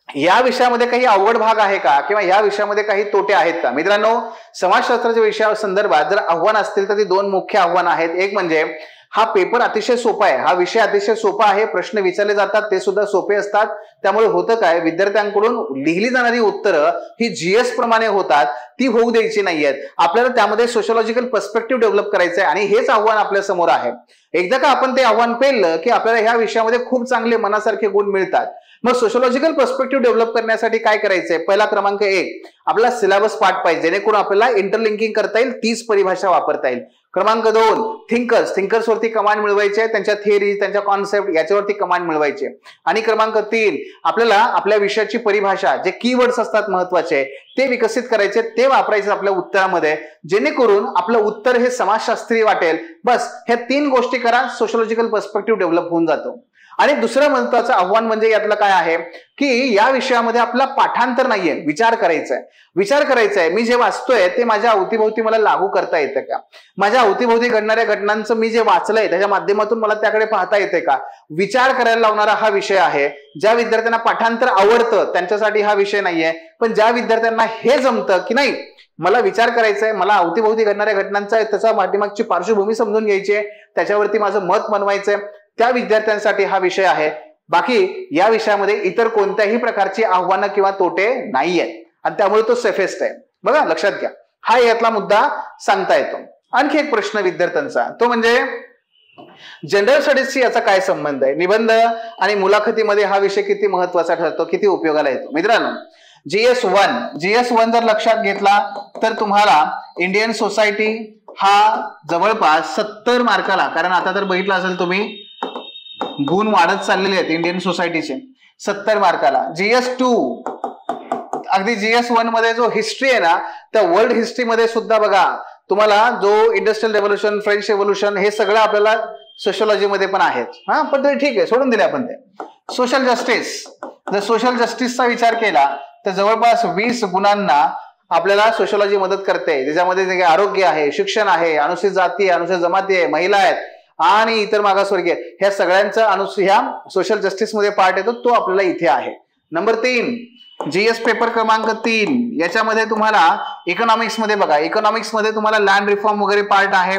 या विषयामध्ये काही अवघड भाग आहे का किंवा या विषयामध्ये काही तोटे आहेत का? मित्रांनो, समाजशास्त्राच्या विषया संदर्भात जर आव्हान असतील तर ती 2 मुख्य आव्हान आहेत. एक म्हणजे हा पेपर अतिशय सोपा आहे, हा विषय अतिशय सोपा आहे, प्रश्न विचारले जातात ते सुद्धा सोपे असतात. त्यामुळे होतं काय विद्यार्थ्यांकडून लिहिली जाणारी उत्तरं ही जीएस प्रमाणे होतात, ती होऊ द्यायची नाहीयेत. आपल्याला त्यामध्ये सोशोलॉजिकल पर्स्पेक्टिव्ह डेव्हलप करायचं आहे आणि हेच आव्हान आपल्या समोर आहे. एकदा का आपण ते आव्हान पेललं की आपल्याला ह्या विषयामध्ये खूप चांगले मनासारखे गुण मिळतात. मग सोशोलॉजिकल पर्स्पेक्टिव्ह डेव्हलप करण्यासाठी काय करायचंय? पहिला क्रमांक 1 आपला सिलेबस पाठ पाहिजे, जेणेकरून आपल्याला इंटरलिंकिंग करता येईल, तीच परिभाषा वापरता येईल. क्रमांक 2 थिंकर्स वरती कमांड मिळवायचे, त्यांच्या थिअरी त्यांच्या कॉन्सेप्ट याच्यावरती कमांड मिळवायचे. आणि क्रमांक 3 आपल्याला आपल्या विषयाची परिभाषा, जे कीवर्ड्स असतात महत्वाचे ते विकसित करायचे, ते वापरायचे आपल्या उत्तरामध्ये, जेणेकरून आपलं उत्तर हे समाजशास्त्रीय वाटेल. बस ह्या 3 गोष्टी करा, सोशोलॉजिकल पर्स्पेक्टिव्ह डेव्हलप होऊन जातो. आणि दुसरं महत्वाचं आव्हान म्हणजे यातलं काय आहे की या विषयामध्ये आपला पाठांतर नाहीये, विचार करायचा आहे. मी जे वाचतोय ते माझ्या अवतीभोवती मला लागू करता येतं का? माझ्या अवतीभोवती घडणाऱ्या घटनांचं मी जे वाचलंय त्याच्या माध्यमातून मला त्याकडे पाहता येते का? विचार करायला लावणारा हा विषय आहे. ज्या विद्यार्थ्यांना पाठांतर आवडतं त्यांच्यासाठी हा विषय नाहीये, पण ज्या विद्यार्थ्यांना हे जमतं की नाही मला विचार करायचा आहे, मला अवतीभोवती घडणाऱ्या घटनांचा त्याच्या पाठीमागची पार्श्वभूमी समजून घ्यायची आहे, त्याच्यावरती माझं मत बनवायचंय, त्या विद्यार्थ्यांसाठी हा विषय आहे. बाकी या विषयामध्ये इतर कोणत्याही प्रकारची आव्हानं किंवा तोटे नाहीयेत आणि त्यामुळे तो सेफेस्ट आहे. बघा लक्षात घ्या, हा यातला मुद्दा सांगता येतो. आणखी एक प्रश्न विद्यार्थ्यांचा तो म्हणजे जनरल स्टडीजशी याचा काय संबंध आहे? निबंध आणि मुलाखतीमध्ये हा विषय किती महत्वाचा ठरतो, किती उपयोगाला येतो? मित्रांनो, GS1 जर लक्षात घेतला तर तुम्हाला इंडियन सोसायटी हा जवळपास 70 मार्काला, कारण आता तर बघितलं असेल तुम्ही गुण वाढत चाललेले आहेत इंडियन सोसायटीचे, 70 मार्काला. GS2 अगदी GS1 मध्ये जो हिस्ट्री आहे ना त्या वर्ल्ड हिस्ट्रीमध्ये सुद्धा बघा तुम्हाला जो इंडस्ट्रियल रेव्होल्युशन, फ्रेंच रेव्होल्युशन हे सगळं आपल्याला सोशोलॉजी मध्ये पण आहेत. हा पण ते ठीक आहे, सोडून दिले आपण ते. सोशल जस्टिस, जर सोशल जस्टिसचा विचार केला तर जवळपास 20 गुणांना आपल्याला सोशोलॉजी मदत करते. त्याच्यामध्ये आरोग्य आहे, शिक्षण आहे, अनुसूचित जाती, अनुसूचित जमाती आहे, महिला आहेत आणि इतर मागासवर्गीय, ह्या सगळ्यांचा ह्या सोशल जस्टिस मध्ये पार्ट येतो, तो आपल्याला इथे आहे. नंबर 3 GS पेपर क्रमांक 3 याच्यामध्ये तुम्हाला इकॉनॉमिक्स मध्ये बघा, इकॉनॉमिक्स मध्ये तुम्हाला लँड रिफॉर्म वगैरे पार्ट आहे,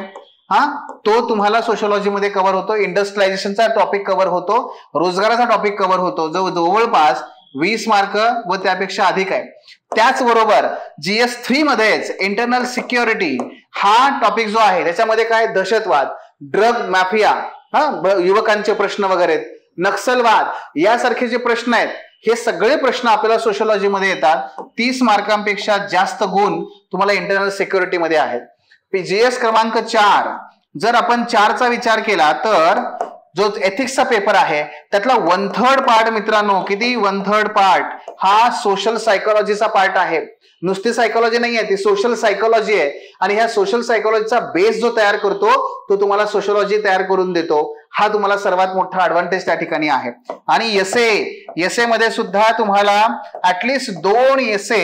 हा तो तुम्हाला सोशोलॉजी मध्ये कव्हर होतो. इंडस्ट्रियलायझेशनचा टॉपिक कव्हर होतो, रोजगाराचा टॉपिक कव्हर होतो, जो जवळपास 20 मार्क व त्यापेक्षा अधिक आहे. त्याचबरोबर GS3 मध्येच इंटरनल सिक्युरिटी हा टॉपिक जो आहे त्याच्यामध्ये काय दहशतवाद, ड्रग माफिया, युवकांचे प्रश्न वगैरे, नक्षलवाद यासारखे जे प्रश्न आहेत हे सगळे प्रश्न आपल्याला सोशोलॉजी मध्ये येतात. 30 मार्कांपेक्षा जास्त गुण तुम्हाला इंटरनल सिक्युरिटी मध्ये आहेत. GS क्रमांक 4 जर आपण 4चा विचार केला तर जो एथिक्सचा पेपर आहे त्यातला 1/3 पार्ट मित्रांनो, किती 1/3 पार्ट हा सोशल सायकोलॉजीचा पार्ट आहे. नुसती सायकोलॉजी नाही आहे, ती सोशल सायकोलॉजी आहे. आणि ह्या सोशल सायकोलॉजीचा बेस जो तयार करतो तो तुम्हाला सोशलॉजी तयार करून देतो. हा तुम्हाला सर्वात मोठा ऍडव्हान्टेज त्या ठिकाणी आहे. आणि एसे मध्ये सुद्धा तुम्हाला ऍटलिस्ट 2 एसे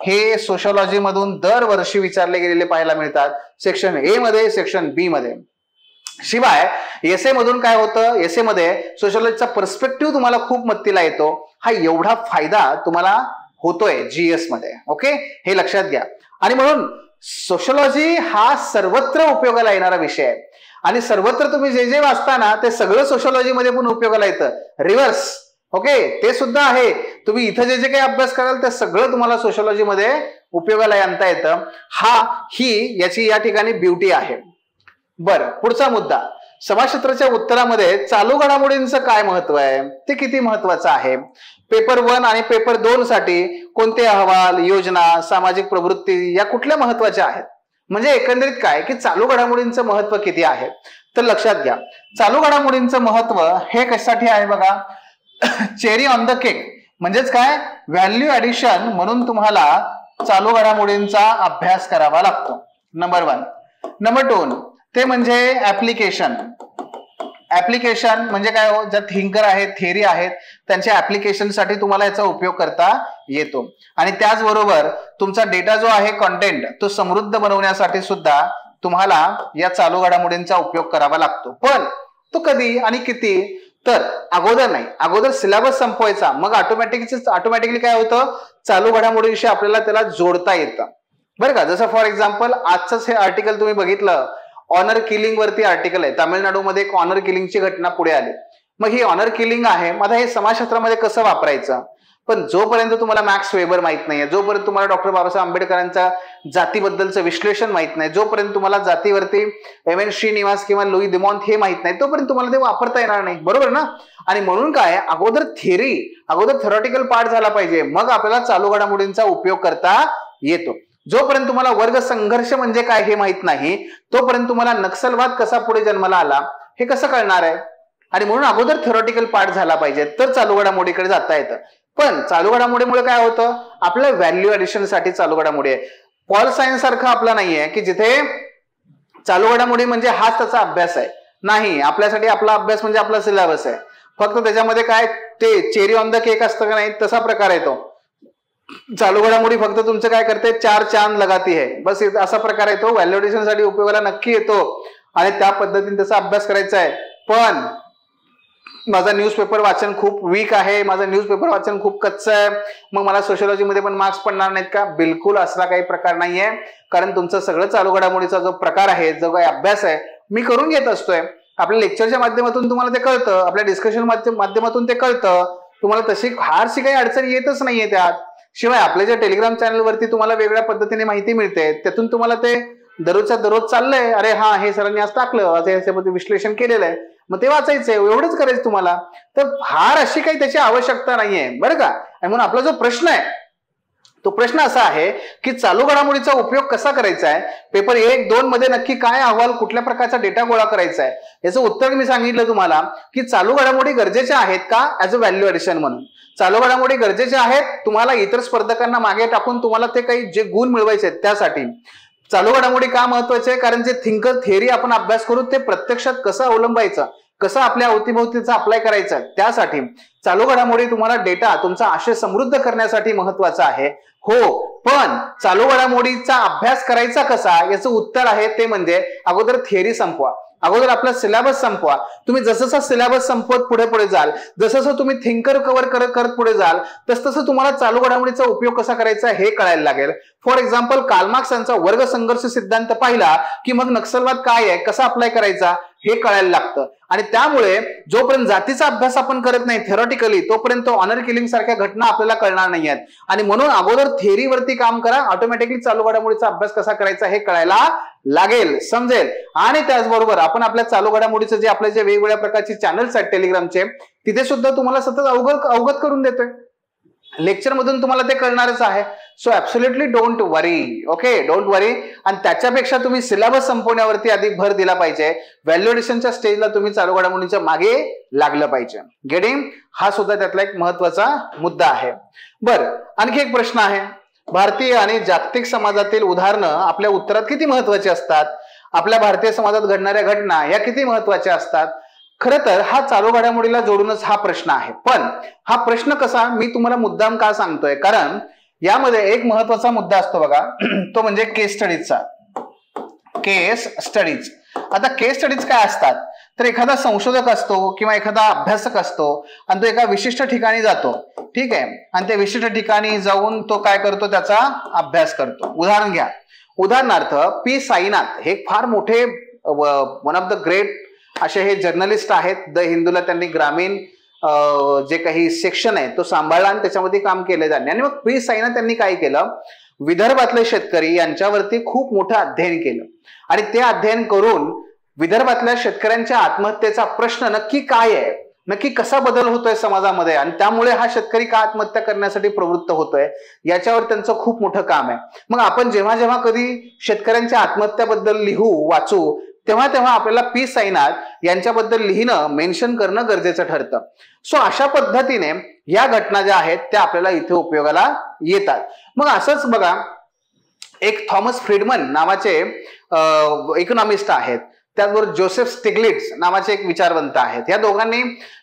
हे सोशलॉजी मधून दरवर्षी विचारले गेलेले पाहायला मिळतात, सेक्शन ए मध्ये, सेक्शन बी मध्ये. शिवाय एसे मधून काय होतं, एसे मध्ये सोशलॉजीचा पर्स्पेक्टिव्ह तुम्हाला खूप मत्तीला येतो. हा एवढा फायदा तुम्हाला होतोय जीएस मध्ये. ओके, हे लक्षात घ्या. आणि म्हणून सोशलॉजी हा सर्वत्र उपयोगाला येणारा विषय आहे. आणि सर्वत्र तुम्ही जे जे वाचता ना ते सगळं सोशलॉजी मध्ये पण उपयोगाला येतं. रिव्हर्स, ओके, ते सुद्धा आहे. तुम्ही इथं जे जे काही अभ्यास कराल ते सगळं तुम्हाला सोशलॉजी मध्ये उपयोगाला आणता येतं. ही याची या ठिकाणी ब्युटी आहे. बरं, पुढचा मुद्दा, समाजशास्त्राच्या उत्तरामध्ये चालू घडामोडींचं काय महत्व आहे, ते किती महत्वाचं आहे. पेपर 1 आणि पेपर 2 साठी कोणते अहवाल, योजना, सामाजिक प्रवृत्ती या कुठल्या महत्वाच्या आहेत. म्हणजे एकंदरीत काय की चालू घडामोडींचं महत्व किती आहे. तर लक्षात घ्या, चालू घडामोडींचं महत्व हे कशासाठी आहे बघा. चेरी ऑन द केक म्हणजेच काय, व्हॅल्यू ऍडिशन म्हणून तुम्हाला चालू घडामोडींचा अभ्यास करावा लागतो. नंबर 1. नंबर 2 ते म्हणजे ऍप्लिकेशन. ऍप्लिकेशन म्हणजे काय हो, ज्या थिंकर आहेत, थिअरी आहेत, त्यांच्या ऍप्लिकेशनसाठी तुम्हाला याचा उपयोग करता येतो. आणि त्याचबरोबर तुमचा डेटा जो आहे, कंटेंट, तो समृद्ध बनवण्यासाठी सुद्धा तुम्हाला या चालू घडामोडींचा उपयोग करावा लागतो. पण तो कधी आणि किती, तर अगोदर नाही, अगोदर सिलेबस संपवायचा, मग ऑटोमॅटिकली काय होतं, चालू घडामोडींशी आपल्याला त्याला जोडता येतं. बरं का. जसं फॉर एक्झाम्पल आजच हे आर्टिकल तुम्ही बघितलं, ऑनर किलिंग वरती आर्टिकल आहे. तामिळनाडूमध्ये एक ऑनर किलिंगची घटना पुढे आली. मग ही ऑनर किलिंग आहे, मग हे समाजशास्त्रामध्ये कसं वापरायचं. पण जोपर्यंत तुम्हाला मॅक्स वेबर माहित नाहीये, जोपर्यंत तुम्हाला डॉक्टर बाबासाहेब आंबेडकरांच्या जातीबद्दलचं विश्लेषण माहित नाही, जोपर्यंत तुम्हाला जातीवरती एम.एन. श्रीनिवास किंवा लुई दिमॉन्ट हे माहित नाही, तोपर्यंत तुम्हाला ते वापरता येणार नाही. बरोबर ना. आणि म्हणून काय, अगोदर थेरॉटिकल पार्ट झाला पाहिजे, मग आपल्याला चालू घडामोडींचा उपयोग करता येतो. जोपर्यंत तुम्हाला वर्ग संघर्ष म्हणजे काय हे माहित नाही, तोपर्यंत तुम्हाला नक्षलवाद कसा पुढे जन्माला आला हे कसं कळणार आहे. आणि म्हणून अगोदर थेरॉटिकल पार्ट झाला पाहिजे, तर चालू घडामोडीकडे जाता येतं. पण चालू घडामोडीमुळे काय होतं, आपल्या व्हॅल्यू ऍडिशन साठी चालू घडामोडी आहे. पॉल सायन्स सारखं आपला नाहीये की जिथे चालू घडामोडी म्हणजे हाच त्याचा अभ्यास आहे. नाही, आपल्यासाठी आपला अभ्यास म्हणजे आपला सिलेबस आहे. फक्त त्याच्यामध्ये काय ते चेरी ऑन द केक असतं का नाही, तसा प्रकार येतो. चालू घडामोडी फक्त तुमचं काय करते, 4 चांद लगाती है, बस असा प्रकार येतो. व्हॅल्युएशन साठी उपयोगाला नक्की येतो आणि त्या पद्धतीने त्याचा अभ्यास करायचा आहे. पण माझं न्यूजपेपर वाचन खूप वीक आहे, माझं न्यूजपेपर वाचन खूप कच्चं आहे, मग मला सोशलॉजी मध्ये पण मार्क्स पडणार नाहीत का. बिलकुल असला काही प्रकार नाहीये. कारण तुमचं सगळं चालू घडामोडीचा जो प्रकार आहे, जो काही अभ्यास आहे, मी करून घेत असतोय. आपल्या लेक्चरच्या माध्यमातून तुम्हाला ते कळतं, आपल्या डिस्कशन माध्यमातून ते कळतं. तुम्हाला तशी फारशी काही अडचण येतच नाहीये त्यात. शिवाय आपल्या ज्या टेलिग्राम चॅनलवरती तुम्हाला वेगळ्या पद्धतीने माहिती मिळते, त्यातून तुम्हाला ते दररोजच्या दररोज चाललंय, अरे हा हे सरांनी आज टाकलं, असं विश्लेषण केलेलं आहे, मग ते वाचायचंय, एवढंच करायचं तुम्हाला. तर फार अशी काही त्याची आवश्यकता नाहीये, बरं का. आणि म्हणून आपला जो प्रश्न आहे तो प्रश्न असा आहे की चालू घडामोडीचा उपयोग कसा करायचा आहे, पेपर 1, 2 मध्ये नक्की काय अहवाल, कुठल्या प्रकारचा डेटा गोळा करायचा आहे, याचं उत्तर मी सांगितलं तुम्हाला की चालू घडामोडी गरजेच्या आहेत का, ऍज अ व्हॅल्यू ऍडिशन म्हणून. चालू घडामोडी गरजेच्या आहेत तुम्हाला इतर स्पर्धकांना मागे टाकून तुम्हाला ते काही जे गुण मिळवायचे आहेत त्यासाठी. चालू घडामोडी का महत्वाचे आहे, कारण जे थिंकर थिअरी आपण अभ्यास करू ते प्रत्यक्षात कसं अवलंबायचं, कसं आपल्या अवतीभोवतीचा अप्लाय करायचं, त्यासाठी चालू घडामोडी तुम्हाला डेटा तुमचा आशय समृद्ध करण्यासाठी महत्वाचा आहे. हो, पण चालू घडामोडीचा अभ्यास करायचा कसा याचं उत्तर आहे ते म्हणजे अगोदर थिअरी संपवा, अगोदर आपला सिलेबस संपवा. तुम्ही जसं सिलेबस संपवत पुढे पुढे जाल, जसं तुम्ही थिंकर कव्हर करत पुढे जाल, तसं तुम्हाला चालू घडामोडीचा उपयोग कसा करायचा हे कळायला लागेल. फॉर एक्झाम्पल कार्ल मार्क्स यांचा वर्ग संघर्ष सिद्धांत पाहिला की मग नक्षलवाद काय आहे, कसा अप्लाय करायचा हे कळायला लागतं. आणि त्यामुळे जोपर्यंत जातीचा अभ्यास आपण करत नाही थेरॉटिकली, तोपर्यंत ऑनर किलिंग सारख्या घटना आपल्याला कळणार नाही आहेत. आणि म्हणून अगोदर थिअरीवरती काम करा, ऑटोमॅटिकली चालू घडामोडीचा अभ्यास कसा करायचा हे कळायला लागेल, समजेल. आणि त्याचबरोबर आपण आपल्या चालू घडामोडीचे जे आपले जे वेगवेगळ्या प्रकारचे चॅनल्स आहेत टेलिग्रामचे, तिथे सुद्धा तुम्हाला सतत अवगत करून देतोय. लेक्चर मधून तुम्हाला ते कळणारच आहे. So absolutely don't worry. Okay, don't worry. आणि त्याच्यापेक्षा तुम्ही सिलेबस संपवण्यावरती अधिक भर दिला पाहिजे. व्हॅल्युएशनच्या स्टेजला तुम्ही चालू घडामोडींच्या मागे लागलं पाहिजे. गेटिंग? हा सुद्धा त्यातला एक महत्वाचा मुद्दा आहे. बरं, आणखी एक प्रश्न आहे. भारतीय आणि जागतिक समाजातील उदाहरणं आपल्या उत्तरात किती महत्वाची असतात? आपल्या भारतीय समाजात घडणाऱ्या घटना ह्या किती महत्वाच्या असतात? खरं तर हा चालू घडामोडीला जोडूनच हा प्रश्न आहे. पण हा प्रश्न कसा मी तुम्हाला मुद्दाम का सांगतोय, कारण यामध्ये एक महत्वाचा मुद्दा असतो बघा, तो म्हणजे केस स्टडीजचा. केस स्टडीज. आता केस स्टडीज काय असतात, तर एखादा संशोधक असतो किंवा एखादा अभ्यासक असतो आणि तो एका विशिष्ट ठिकाणी जातो. ठीक आहे, आणि त्या विशिष्ट ठिकाणी जाऊन तो काय करतो, त्याचा अभ्यास करतो. उदाहरण घ्या. उदाहरणार्थ पी साईनाथ हे फार मोठे वन ऑफ द ग्रेट असे हे जर्नलिस्ट आहेत. द हिंदूला त्यांनी ग्रामीण जे काही सेक्शन आहे तो सांभाळला आणि त्याच्यामध्ये काम केले जाणे. आणि मग पी साईनाथ त्यांनी काय केलं, विदर्भातले शेतकरी यांच्यावरती खूप मोठं अध्ययन केलं आणि ते अध्ययन करून विदर्भातल्या शेतकऱ्यांच्या आत्महत्येचा प्रश्न नक्की काय आहे, नक्की कसा बदल होतोय समाजामध्ये आणि त्यामुळे हा शेतकरी का आत्महत्या करण्यासाठी प्रवृत्त होतोय, याच्यावर त्यांचं खूप मोठं काम आहे. मग आपण जेव्हा जेव्हा कधी शेतकऱ्यांच्या आत्महत्याबद्दल लिहू वाचू तेव्हा तेव्हा आपल्याला पी साईनाथ यांच्याबद्दल लिहिणं, मेन्शन करणं गरजेचं ठरतं. सो अशा पद्धतीने या घटना ज्या आहेत त्या आपल्याला इथे उपयोगाला येतात. मग असंच बघा, एक थॉमस फ्रीडमन नावाचे इकॉनॉमिस्ट आहेत. त्याचबरोबर जोसेफ स्टिग्लिट्झ नावाचे एक विचारवंत आहेत. या दोघांनी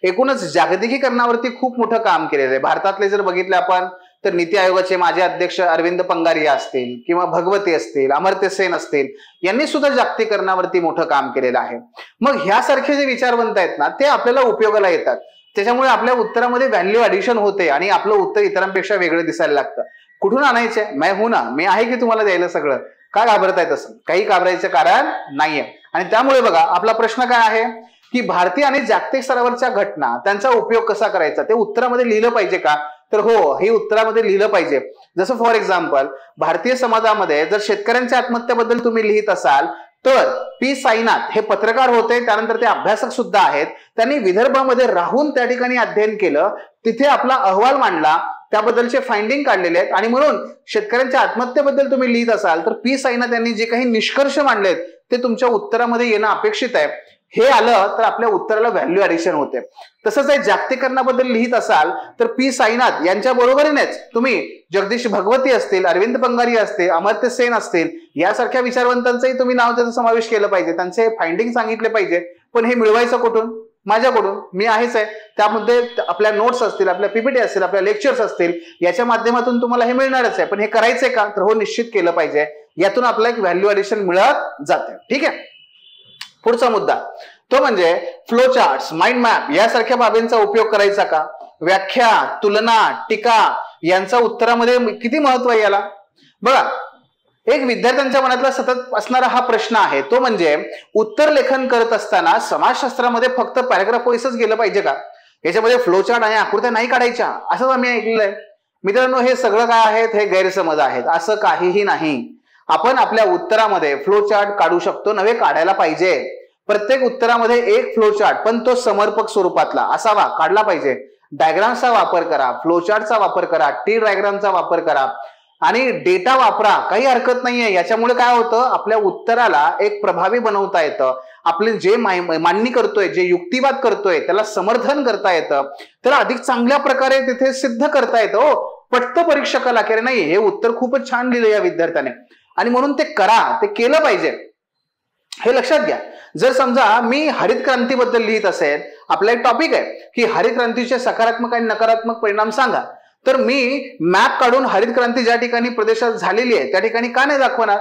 एकूणच जागतिकीकरणावरती खूप मोठं काम केलेलं आहे. भारतातले जर बघितले आपण तर नीती आयोगाचे माजी अध्यक्ष अरविंद पंगारिया असतील किंवा भगवती असतील, अमर्त्य सेन असतील, यांनी सुद्धा जागतिकीकरणावरती मोठं काम केलेलं आहे. मग ह्यासारखे जे विचारवंत आहेत ना ते आपल्याला उपयोगाला येतात. त्याच्यामुळे आपल्या उत्तरामध्ये व्हॅल्यू ॲडिशन होते आणि आपलं उत्तर इतरांपेक्षा वेगळं दिसायला लागतं. कुठून आणायचे? मैं हूं ना, मी आहे की तुम्हाला द्यायला सगळं. का घाबरताय तसं? काही घाबरायचं कारण नाहीये. आणि त्यामुळे बघा आपला प्रश्न काय आहे की भारतीय आणि जागतिक स्तरावरच्या घटना त्यांचा उपयोग कसा करायचा ते उत्तरामध्ये लिहिलं पाहिजे का? तर हो, हे उत्तरामध्ये लिहिलं पाहिजे. जसं फॉर एक्झाम्पल भारतीय समाजामध्ये जर शेतकऱ्यांच्या आत्महत्याबद्दल तुम्ही लिहित असाल तर पी साईनाथ हे पत्रकार होते, त्यानंतर ते अभ्यासक सुद्धा आहेत. त्यांनी विदर्भामध्ये राहून त्या ठिकाणी अध्ययन केलं, तिथे आपला अहवाल मांडला, त्याबद्दलचे फाइंडिंग काढलेले आहेत आणि म्हणून शेतकऱ्यांच्या आत्महत्येबद्दल तुम्ही लिहित असाल तर पी साईनाथ यांनी जे काही निष्कर्ष मांडलेत ते तुमच्या उत्तरामध्ये येणं अपेक्षित आहे. हे आलं तर आपल्या उत्तराला व्हॅल्यू ॲडिशन होते. तसंच आहे जागतिकीकरणाबद्दल लिहित असाल तर पी साईनाथ यांच्या बरोबरीनेच तुम्ही जगदीश भगवती असतील, अरविंद पंगारिया असतील, अमर्त्य सेन असतील, यासारख्या विचारवंतांचंही तुम्ही नाव त्याचा समावेश केलं पाहिजे, त्यांचे फाइंडिंग सांगितले पाहिजे. पण हे मिळवायचं कुठून? माझ्याकडून. मी आहेच आहे. त्यामध्ये आपल्या नोट्स असतील, आपल्या पीपीटी असतील, आपल्या लेक्चर्स असतील, याच्या माध्यमातून तुम्हाला हे मिळणारच आहे. पण हे करायचंय का? तर हो, निश्चित केलं पाहिजे. यातून आपल्याला एक व्हॅल्यू ॲडिशन मिळत जाते. ठीक आहे. पुढचा मुद्दा तो म्हणजे फ्लो चार्ट्स, माइंड मॅप यासारख्या बाबींचा उपयोग करायचा का? व्याख्या, तुलना, टीका यांचा उत्तरामध्ये किती महत्व आहे याला? बघा, एक विद्यार्थ्यांच्या मनातला सतत असणारा हा प्रश्न आहे, तो म्हणजे उत्तर लेखन करत असताना समाजशास्त्रामध्ये फक्त पॅराग्राफ वाईजच गेलं पाहिजे का? याच्यामध्ये फ्लो चार्ट आणि आकृत्या नाही काढायच्या असंच आम्ही ऐकलेलं आहे. मित्रांनो, हे सगळं काय आहेत हे गैरसमज आहेत. असं काहीही नाही. आपण आपल्या उत्तरामध्ये फ्लो चार्ट काढू शकतो, नव्हे काढायला पाहिजे. प्रत्येक उत्तरामध्ये एक फ्लो चार्ट, पण तो समर्पक स्वरूपातला असावा, काढला पाहिजे. डायग्रामचा वापर करा, फ्लो चार्टचा वापर करा, टी डायग्रामचा वापर करा आणि डेटा वापरा, काही हरकत नाहीये. याच्यामुळे काय होतं, आपल्या उत्तराला एक प्रभावी बनवता येतं. आपले जे मांडणी करतोय, जे युक्तिवाद करतोय त्याला समर्थन करता येतं, त्याला अधिक चांगल्या प्रकारे तिथे सिद्ध करता येतं. पटतं परीक्षकाला की नाही, हे उत्तर खूपच छान लिहिलं या विद्यार्थ्याने, आणि म्हणून ते करा, ते केलं पाहिजे. हे लक्षात घ्या. जर समजा मी हरित क्रांतीबद्दल लिहित असेल, आपला एक टॉपिक आहे की हरित क्रांतीचे सकारात्मक आणि नकारात्मक परिणाम सांगा, तर मी मॅप काढून हरित क्रांती ज्या ठिकाणी प्रदेशात झालेली आहे त्या ठिकाणी का नाही दाखवणार?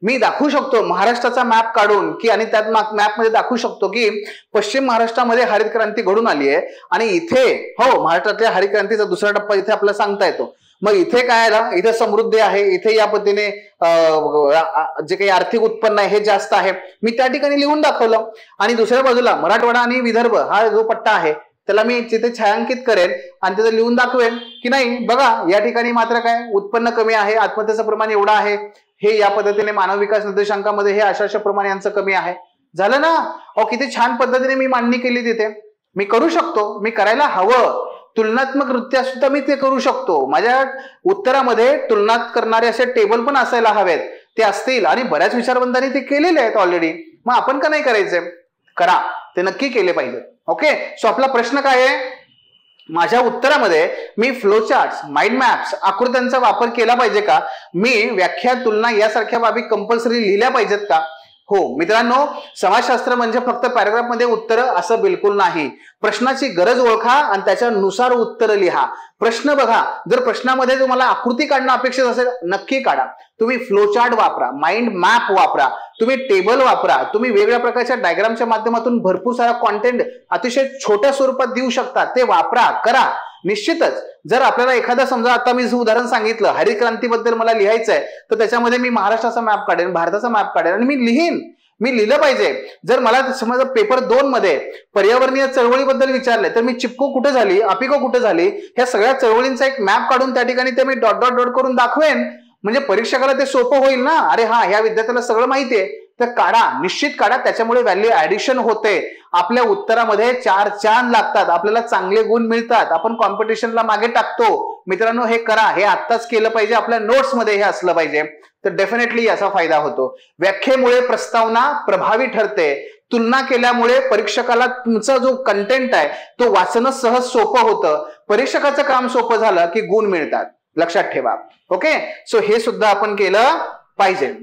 मी दाखवू शकतो महाराष्ट्राचा मॅप काढून की, आणि त्यात मॅपमध्ये दाखवू शकतो की पश्चिम महाराष्ट्रामध्ये हरित क्रांती घडून आली आहे आणि इथे हो महाराष्ट्रातल्या हरित क्रांतीचा दुसरा टप्पा इथे आपल्याला सांगता येतो. मग इथे काय आहे, इथे समृद्धी आहे, इथे या पद्धतीने जे काही आर्थिक उत्पन्न आहे हे जास्त आहे, मी त्या ठिकाणी लिहून दाखवलं. आणि दुसऱ्या बाजूला मराठवाडा आणि विदर्भ हा जो पट्टा आहे त्याला मी तिथे छायांकित करेन आणि तिथे लिहून दाखवेन की नाही बघा या ठिकाणी मात्र काय उत्पन्न कमी आहे, आत्महत्येचं प्रमाण एवढं आहे, हे या पद्धतीने मानव विकास निर्देशांकामध्ये हे अशा प्रमाण यांचं कमी आहे. झालं ना? किती छान पद्धतीने मी मांडणी केली तिथे. मी करू शकतो, मी करायला हवं. तुलनात्मकरित्या सुद्धा मी ते करू शकतो. माझ्या उत्तरामध्ये तुलनात करणारे असे टेबल पण असायला हवेत, ते असतील आणि बऱ्याच विचारवंतांनी ते केलेले आहेत ऑलरेडी. मग आपण का नाही करायचे? करा, ते नक्की केले पाहिजे. ओके, सो आपला प्रश्न काय आहे? माझ्या उत्तरामध्ये मी फ्लोचार्ट्स, माइंड मॅप्स, आकृत्यांचा वापर केला पाहिजे का? मी व्याख्या, तुलना यासारख्या बाबी कंपल्सरी लिहिल्या पाहिजेत का? हो मित्रांनो, समाजशास्त्र म्हणजे फक्त पॅराग्राफ मध्ये उत्तर असं बिलकुल नाही. प्रश्नाची गरज ओळखा आणि त्याच्यानुसार उत्तर लिहा. प्रश्न बघा, जर प्रश्नामध्ये तुम्हाला आकृती काढणं अपेक्षित असेल नक्की काढा. तुम्ही फ्लोचार्ट वापरा, माइंड मॅप वापरा, तुम्ही टेबल वापरा, तुम्ही वेगवेगळ्या प्रकारच्या डायग्रामच्या माध्यमातून भरपूर सारा कॉन्टेंट अतिशय छोट्या स्वरूपात देऊ शकता. ते वापरा, करा. निश्चितच जर आपल्याला एखादा, समजा आता मी उदाहरण सांगितलं, हरितक्रांतीबद्दल मला लिहायचंय, तर त्याच्यामध्ये मी महाराष्ट्राचा मॅप काढेन, भारताचा मॅप काढेन आणि मी लिहीन. मी लिहिलं पाहिजे. जर मला समजा पेपर 2 मध्ये पर्यावरणीय चळवळीबद्दल विचारले, तर मी चिपको कुठे झाली, अपिको कुठे झाली, ह्या सगळ्या चळवळींचा एक मॅप काढून त्या ठिकाणी ते मी डॉट डॉट डॉट करून दाखवेन. म्हणजे परीक्षकाला ते सोपं होईल ना. अरे हा, ह्या विद्यार्थ्याला सगळं माहितीये, तर काढा, निश्चित काढा. त्याच्यामुळे व्हॅल्यू ऍडिशन होते. आपल्या उत्तरामध्ये 4 चांद लागतात, आपल्याला चांगले गुण मिळतात, आपण कॉम्पिटिशनला मागे टाकतो. मित्रांनो हे करा, हे आत्ताच केलं पाहिजे. आपल्या नोट्समध्ये हे असलं पाहिजे, तर डेफिनेटली याचा फायदा होतो. व्याख्येमुळे प्रस्तावना प्रभावी ठरते. तुलना केल्यामुळे परीक्षकाला तुमचा जो कंटेंट आहे तो वाचणं सहज सोपं होतं. परीक्षकाचं काम सोपं झालं की गुण मिळतात, लक्षात ठेवा. ओके, सो हे सुद्धा आपण केलं पाहिजे.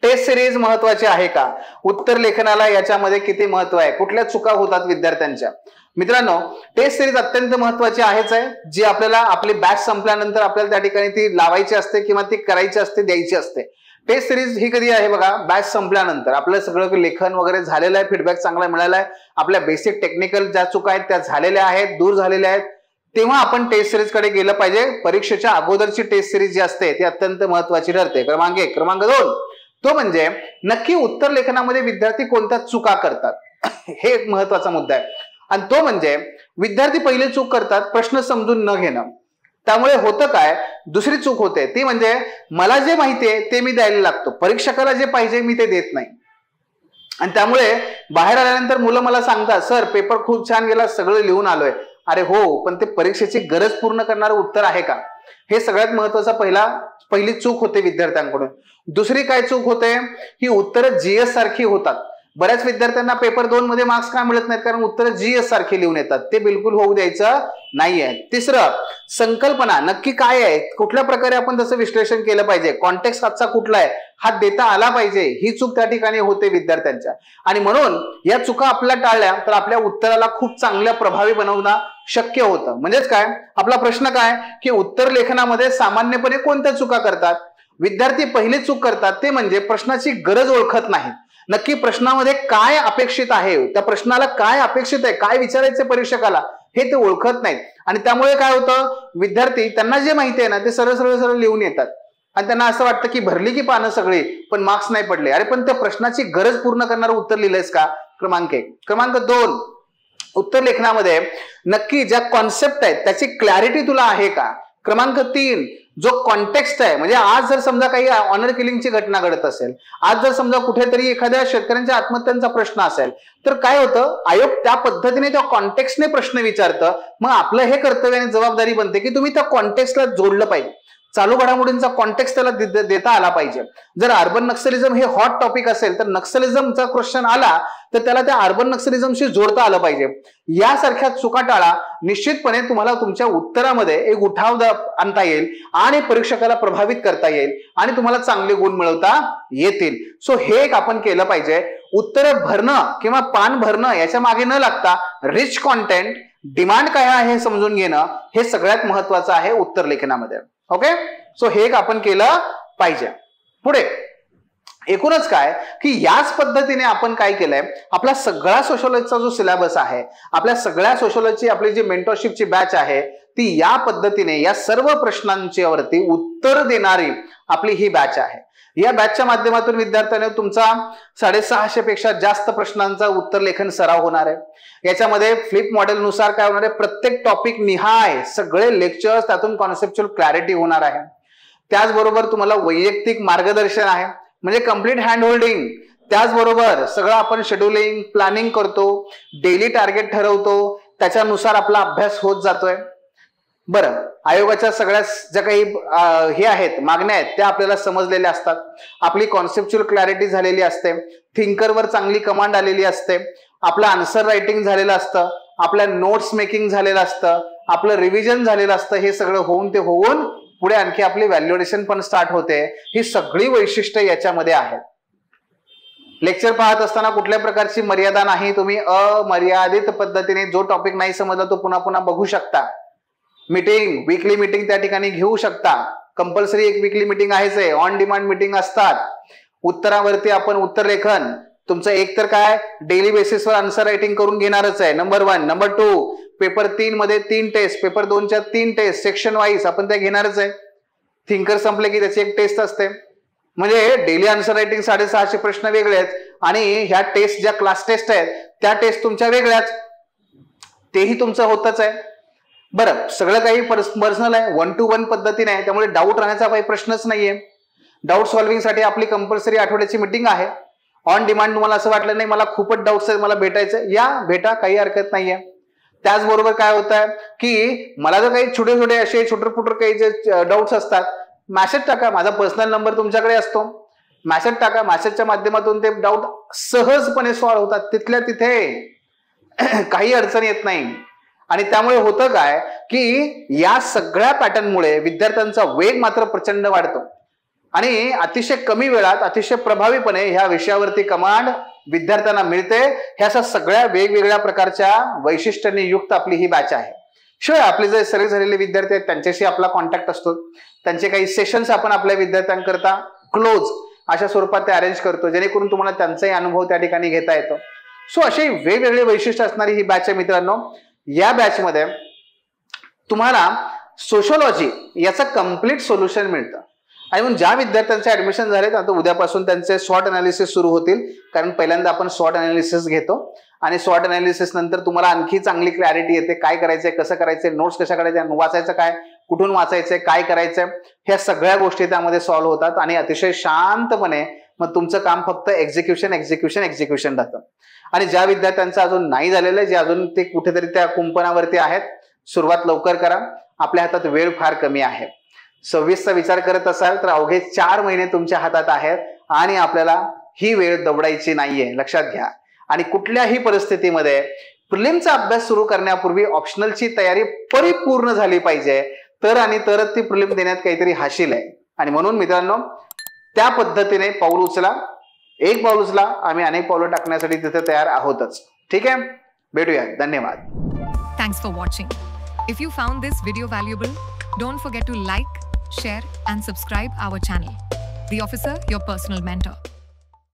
टेस्ट सिरीज महत्वाची आहे का? उत्तर लेखनाला याच्यामध्ये किती महत्व आहे? कुठल्या चुका होतात विद्यार्थ्यांच्या? मित्रांनो, टेस्ट सिरीज अत्यंत महत्वाची आहेच आहे, जी आपल्याला आपली बॅच संपल्यानंतर आपल्याला त्या ठिकाणी ती लावायची असते किंवा ती करायची असते, द्यायची असते. टेस्ट सिरीज ही कधी आहे बघा? बॅच संपल्यानंतर आपलं सगळं लेखन वगैरे झालेलं आहे, फीडबॅक चांगला मिळाला आहे, आपल्या बेसिक टेक्निकल ज्या चुका आहेत त्या झालेल्या आहेत, दूर झालेल्या आहेत, तेव्हा आपण टेस्ट सिरीज कडे गेलं पाहिजे. परीक्षेच्या अगोदरची टेस्ट सिरीज जी असते ती अत्यंत महत्वाची ठरते. क्रमांक 1. क्रमांक 2, तो म्हणजे नक्की उत्तर लेखनामध्ये विद्यार्थी कोणत्या चुका करतात, हे एक महत्वाचा मुद्दा आहे. आणि तो म्हणजे विद्यार्थी पहिले चूक करतात प्रश्न समजून न घेणं. त्यामुळे होतं काय, दुसरी चूक होते ती म्हणजे मला जे माहिती आहे ते मी द्यायला लागतो, परीक्षकाला जे पाहिजे मी ते देत नाही. आणि त्यामुळे बाहेर आल्यानंतर मुलं मला सांगतात, सर पेपर खूप छान गेला, सगळं लिहून आलोय. अरे हो, पण ते परीक्षेची गरज पूर्ण करणारं उत्तर आहे का? हे सगळ्यात महत्वाचा पहिली चूक होते विद्यार्थ्यांकडून. दुसरी काय चूक होते, ही उत्तरं जीएस सारखी होतात. बऱ्याच विद्यार्थ्यांना पेपर 2 मध्ये मार्क्स का मिळत नाहीत? कारण उत्तरं जीएस सारखी लिहून येतात. ते बिलकुल होऊ द्यायचं नाहीये. तिसरं, संकल्पना नक्की काय आहे, कुठल्या प्रकारे आपण त्याचं विश्लेषण केलं पाहिजे, कॉन्टेक्स्ट आजचा कुठला आहे हा देता आला पाहिजे, ही चूक त्या ठिकाणी होते विद्यार्थ्यांच्या. आणि म्हणून या चुका आपल्या टाळल्या तर आपल्या उत्तराला खूप चांगल्या प्रभावी बनवणं शक्य होतं. म्हणजेच काय, आपला प्रश्न काय की उत्तर लेखनामध्ये सामान्यपणे कोणत्या चुका करतात? विद्यार्थी पहिले चूक करतात ते म्हणजे प्रश्नाची गरज ओळखत नाहीत. नक्की प्रश्नामध्ये काय अपेक्षित आहे, त्या प्रश्नाला काय अपेक्षित आहे, काय विचारायचे परीक्षकाला, हे ते ओळखत नाहीत. आणि त्यामुळे काय होतं, विद्यार्थी त्यांना जे माहिती आहे ना ते सरळ सरळ सरळ लिहून येतात आणि त्यांना असं वाटतं की भरली की पानं सगळी पण मार्क्स नाही पडले. अरे पण त्या प्रश्नाची गरज पूर्ण करणारं उत्तर लिहिलंयस का? क्रमांक 1. क्रमांक 2, उत्तर लेखनामध्ये नक्की ज्या कॉन्सेप्ट आहेत त्याची क्लॅरिटी तुला आहे का? क्रमांक 3, जो कॉन्टेक्स्ट आहे, म्हणजे आज जर समजा काही ऑनर किलिंगची घटना घडत असेल, आज जर समजा कुठेतरी एखाद्या शेतकऱ्यांच्या आत्महत्यांचा प्रश्न असेल, तर काय होतं, आयोग त्या पद्धतीने त्या कॉन्टेक्स्टने प्रश्न विचारतं. मग आपलं हे कर्तव्य आणि जबाबदारी बनते की तुम्ही त्या कॉन्टेक्स्टला जोडलं पाहिजे, चालू घडामोडींचा कॉन्टेक्स्ट त्याला देता आला पाहिजे. जर अर्बन नक्सलिझम हे हॉट टॉपिक असेल तर नक्सलिझमचा क्वेश्चन आला तर त्याला त्या अर्बन नक्सलिझमशी जोडता आलं पाहिजे. यासारख्या चुका टाळा. निश्चितपणे तुम्हाला तुमच्या उत्तरामध्ये एक उठाव आणता येईल आणि परीक्षकाला प्रभावित करता येईल आणि तुम्हाला चांगले गुण मिळवता येतील. सो हे एक आपण केलं पाहिजे. उत्तर भरणं किंवा पान भरणं याच्या मागे न लागता रिच कॉन्टेंट, डिमांड काय आहे हे समजून घेणं हे सगळ्यात महत्वाचं आहे उत्तर लेखनामध्ये. ओके, सो हे एक आपण केलं पाहिजे. पुढे एकूणच काय की याच पद्धतीने आपण काय केलंय, आपला सगळा सोशलॉजीचा जो सिलेबस आहे, आपल्या सगळ्या सोशलॉजी आपली जी मेंटरशिपची बॅच आहे ती या पद्धतीने या सर्व प्रश्नांच्या वरती उत्तर देणारी आपली ही बॅच आहे. या बॅचच्या माध्यमातून विद्यार्थ्यांना तुमचा 650 पेक्षा जास्त प्रश्नांचा उत्तर लेखन सराव होणार आहे. याच्यामध्ये फ्लिप मॉडेल नुसार काय होणार आहे, प्रत्येक टॉपिक निहाय सगळे लेक्चर्स, त्यातून कॉन्सेप्च्युअल क्लॅरिटी होणार आहे. त्याचबरोबर तुम्हाला वैयक्तिक मार्गदर्शन आहे, म्हणजे कम्प्लीट हँड होल्डिंग. त्याचबरोबर सगळं आपण शेड्यूलिंग, प्लॅनिंग करतो, डेली टार्गेट ठरवतो, त्याच्यानुसार आपला अभ्यास होत जातोय. बरं, आयोगाच्या सगळ्या ज्या काही हे आहेत मागण्या आहेत त्या आपल्याला समजलेल्या असतात. आपली कॉन्सेप्च्युअल क्लॅरिटी झालेली असते. थिंकरवर चांगली कमांड आलेली असते. आपलं आन्सर रायटिंग झालेलं असतं. आपल्या नोट्स मेकिंग झालेलं असतं. आपलं रिव्हिजन झालेलं असतं. हे सगळं होऊन पुढे आणखी आपली व्हॅल्युएशन पण स्टार्ट होते. ही सगळी वैशिष्ट्ये याच्यामध्ये आहेत. लेक्चर पाहत असताना कुठल्या प्रकारची मर्यादा नाही. तुम्ही अमर्यादित पद्धतीने जो टॉपिक नाही समजला तो पुन्हा पुन्हा बघू शकता. मीटिंग, वीकली मीटिंग त्या ठिकाणी घेऊ शकता. कंपल्सरी एक वीकली मीटिंग आहेच आहे. ऑन डिमांड मीटिंग असतात. उत्तरावरती आपण उत्तर लेखन तुमचं एक तर काय डेली बेसिसवर आन्सर रायटिंग करून घेणारच आहे. नंबर 1. नंबर 2, पेपर 3 मध्ये 3 टेस्ट, पेपर 2च्या 3 टेस्ट सेक्शन वाईज आपण त्या घेणारच आहे. थिंकर संपले की त्याची एक टेस्ट असते. म्हणजे डेली आन्सर रायटिंग 650 प्रश्न वेगळेच आणि ह्या टेस्ट ज्या क्लास टेस्ट आहेत त्या टेस्ट तुमच्या वेगळ्याच. तेही तुमचं होतच आहे. बरं, सगळं काही पर्सनल आहे. 1 to 1 पद्धतीने आहे. त्यामुळे डाऊट राहण्याचा काही प्रश्नच नाहीये. डाऊट सॉल्व्हिंग साठी आपली कंपल्सरी आठवड्याची मीटिंग आहे. ऑन डिमांड तुम्हाला असं वाटलं नाही मला खूपच डाऊट्स आहेत, मला भेटायचं, या भेटा, काही हरकत नाहीये. त्याचबरोबर काय होत आहे की मला जर काही छोटे छोटे असे छोटरपुटर काही जे डाऊट्स असतात, मॅसेज टाका. माझा पर्सनल नंबर तुमच्याकडे असतो. मॅसेज टाका. मॅसेजच्या माध्यमातून ते डाऊट सहजपणे सॉल्व्ह होतात. तिथल्या तिथे काही अडचण येत नाही. आणि त्यामुळे होतं काय की या सगळ्या पॅटर्नमुळे विद्यार्थ्यांचा वेग मात्र प्रचंड वाढतो आणि अतिशय कमी वेळात अतिशय प्रभावीपणे ह्या विषयावरती कमांड विद्यार्थ्यांना मिळते. ह्या सगळ्या वेगवेगळ्या प्रकारच्या वैशिष्ट्यांनी युक्त आपली ही बॅच आहे. शिवाय आपले जे सर्व झालेले विद्यार्थी आहेत त्यांच्याशी आपला कॉन्टॅक्ट असतो. त्यांचे काही सेशन्स आपण आपल्या विद्यार्थ्यांकरता क्लोज अशा स्वरूपात ते अरेंज करतो, जेणेकरून तुम्हाला त्यांचाही अनुभव त्या ठिकाणी घेता येतो. सो अशी वेगवेगळे वैशिष्ट्य असणारी ही बॅच आहे मित्रांनो. या बॅच मध्ये तुम्हाला सोशोलॉजी याचं कम्प्लीट सोल्युशन मिळतं. आणि मग ज्या विद्यार्थ्यांचे ऍडमिशन झालेत आता उद्यापासून त्यांचे शॉर्ट अनालिसिस सुरू होतील. कारण पहिल्यांदा आपण शॉर्ट अनालिसिस घेतो आणि शॉर्ट अनालिसिस नंतर तुम्हाला आणखी चांगली क्लॅरिटी येते. काय करायचंय, कसं करायचंय, नोट्स कशा करायच्या, वाचायचं काय, कुठून वाचायचंय, काय करायचंय, ह्या सगळ्या गोष्टी त्यामध्ये सॉल्व्ह होतात आणि अतिशय शांतपणे मग तुमचं काम फक्त एक्झिक्युशन राहतं. आणि ज्या विद्यार्थ्यांचं अजून नाही झालेलं आहे, जे अजून ते कुठेतरी त्या कुंपणावरती आहेत, सुरुवात लवकर करा. आपल्या हातात वेळ फार कमी आहे. 26चा विचार करत असाल तर अवघे 4 महिने तुमच्या हातात आहेत आणि आपल्याला ही वेळ दवडायची नाहीये, लक्षात घ्या. आणि कुठल्याही परिस्थितीमध्ये प्रिलिमचा अभ्यास सुरू करण्यापूर्वी ऑप्शनलची तयारी परिपूर्ण झाली पाहिजे, तरच ती प्रिलिम देण्यात काहीतरी हाशील आहे. आणि म्हणून मित्रांनो त्या पद्धतीने पाऊल उचला. एक पाऊल उचला, आम्ही अनेक पावलं टाकण्यासाठी तिथे तयार आहोतच. ठीक आहे, भेटूया. धन्यवाद. Thanks for watching. If you found this video valuable, don't forget to like, share and subscribe our channel. The Officer, your personal mentor.